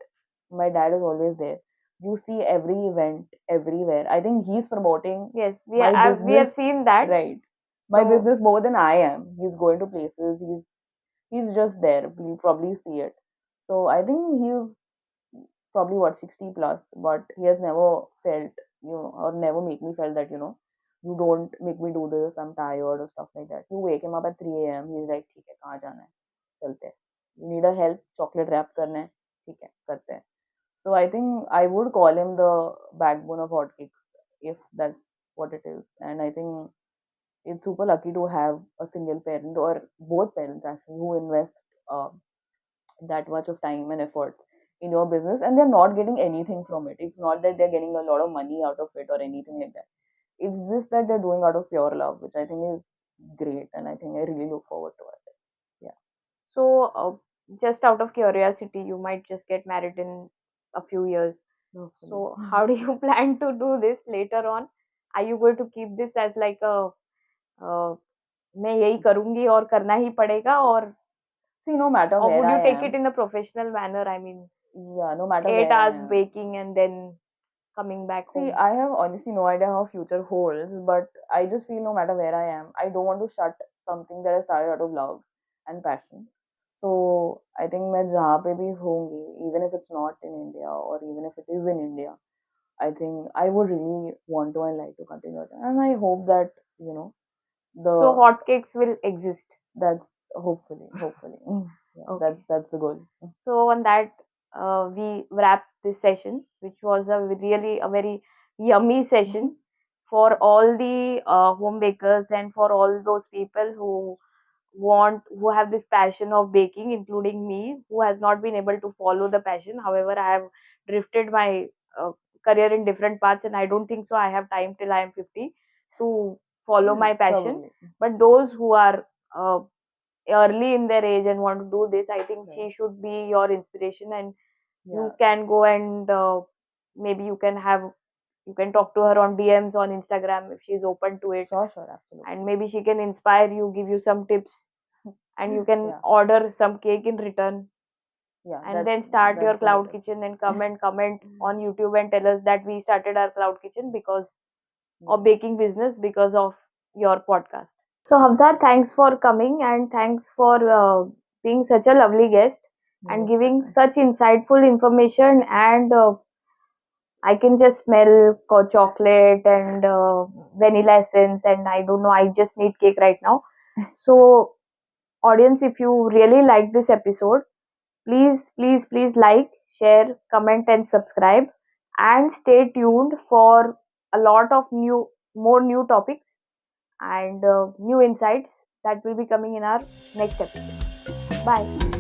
Speaker 2: my dad is always there. You see every event everywhere. I think he's promoting
Speaker 1: Yes,
Speaker 2: my
Speaker 1: we
Speaker 2: business,
Speaker 1: have seen that.
Speaker 2: right? My
Speaker 1: So
Speaker 2: business more than I am. He's going to places. He's just there. You probably see it. So I think he's probably what 60 plus, but he has never felt or never make me felt that you don't make me do this. I'm tired or stuff like that. You wake him up at 3 a.m. He's like, ठीक है कहाँ जाना है चलते हैं. You need a help chocolate wrap करना है ठीक है करते हैं. So I think I would call him the backbone of hotcakes if that's what it is. And I think it's super lucky to have a single parent or both parents actually who invest uh, that much of time and effort in your business and they're not getting anything from it. It's not that they're getting a lot of money out of it or anything like that. It's just that they're doing out of pure love, which I think is great, and I think I really look forward to it. Yeah.
Speaker 1: So, just out of curiosity, you might just get married in a few years.
Speaker 2: Hopefully.
Speaker 1: So, how do you plan to do this later on? Are you going to keep this as like a मैं यही करूंगी और करना ही पड़ेगा,
Speaker 2: See, no matter
Speaker 1: or
Speaker 2: where
Speaker 1: would
Speaker 2: I
Speaker 1: you take it
Speaker 2: am,
Speaker 1: in a professional manner? I mean,
Speaker 2: yeah, no matter
Speaker 1: 8
Speaker 2: where I
Speaker 1: hours
Speaker 2: am.
Speaker 1: baking and then coming back
Speaker 2: See,
Speaker 1: home.
Speaker 2: I have honestly no idea how future holds, but I just feel no matter where I am, I don't want to shut something that I started out of love and passion. So I think मैं जहाँ पे भी होंगी, even if it's not in India or even if it is in India, I think I would really want to and like to continue it. And I hope that,
Speaker 1: So,
Speaker 2: the
Speaker 1: hotcakes will exist.
Speaker 2: that's hopefully. Yeah,
Speaker 1: Okay.
Speaker 2: that's the goal.
Speaker 1: So, on that, we wrap this session, which was a very yummy session for all the home bakers, and for all those people who have this passion of baking, including me, who has not been able to follow the passion. However, I have drifted my uh, career in different paths, and I don't think so I have time till I am 50 to follow my passion.
Speaker 2: Probably.
Speaker 1: But those who are early in their age and want to do this, I think
Speaker 2: Right.
Speaker 1: she should be your inspiration, and
Speaker 2: Yeah.
Speaker 1: you can go and maybe you can talk to her on DMs on Instagram if she's open to it,
Speaker 2: Sure, absolutely.
Speaker 1: and maybe she can inspire you, give you some tips, and you can
Speaker 2: Yeah.
Speaker 1: order some cake in return,
Speaker 2: Yeah,
Speaker 1: and
Speaker 2: that's
Speaker 1: then start your
Speaker 2: that's the
Speaker 1: cloud
Speaker 2: motive.
Speaker 1: kitchen and come and comment on YouTube and tell us that we started our cloud kitchen because of
Speaker 2: Right.
Speaker 1: baking business, because of your podcast. So, Hafsa, thanks for coming, and thanks for being such a lovely guest and
Speaker 2: Most
Speaker 1: giving
Speaker 2: welcome.
Speaker 1: such insightful information. And I can just smell chocolate and vanilla essence, and I don't know, I just need cake right now. So, audience, if you really like this episode, please like, share, comment, and subscribe, and stay tuned for a lot of more new topics and new insights that will be coming in our next episode. Bye.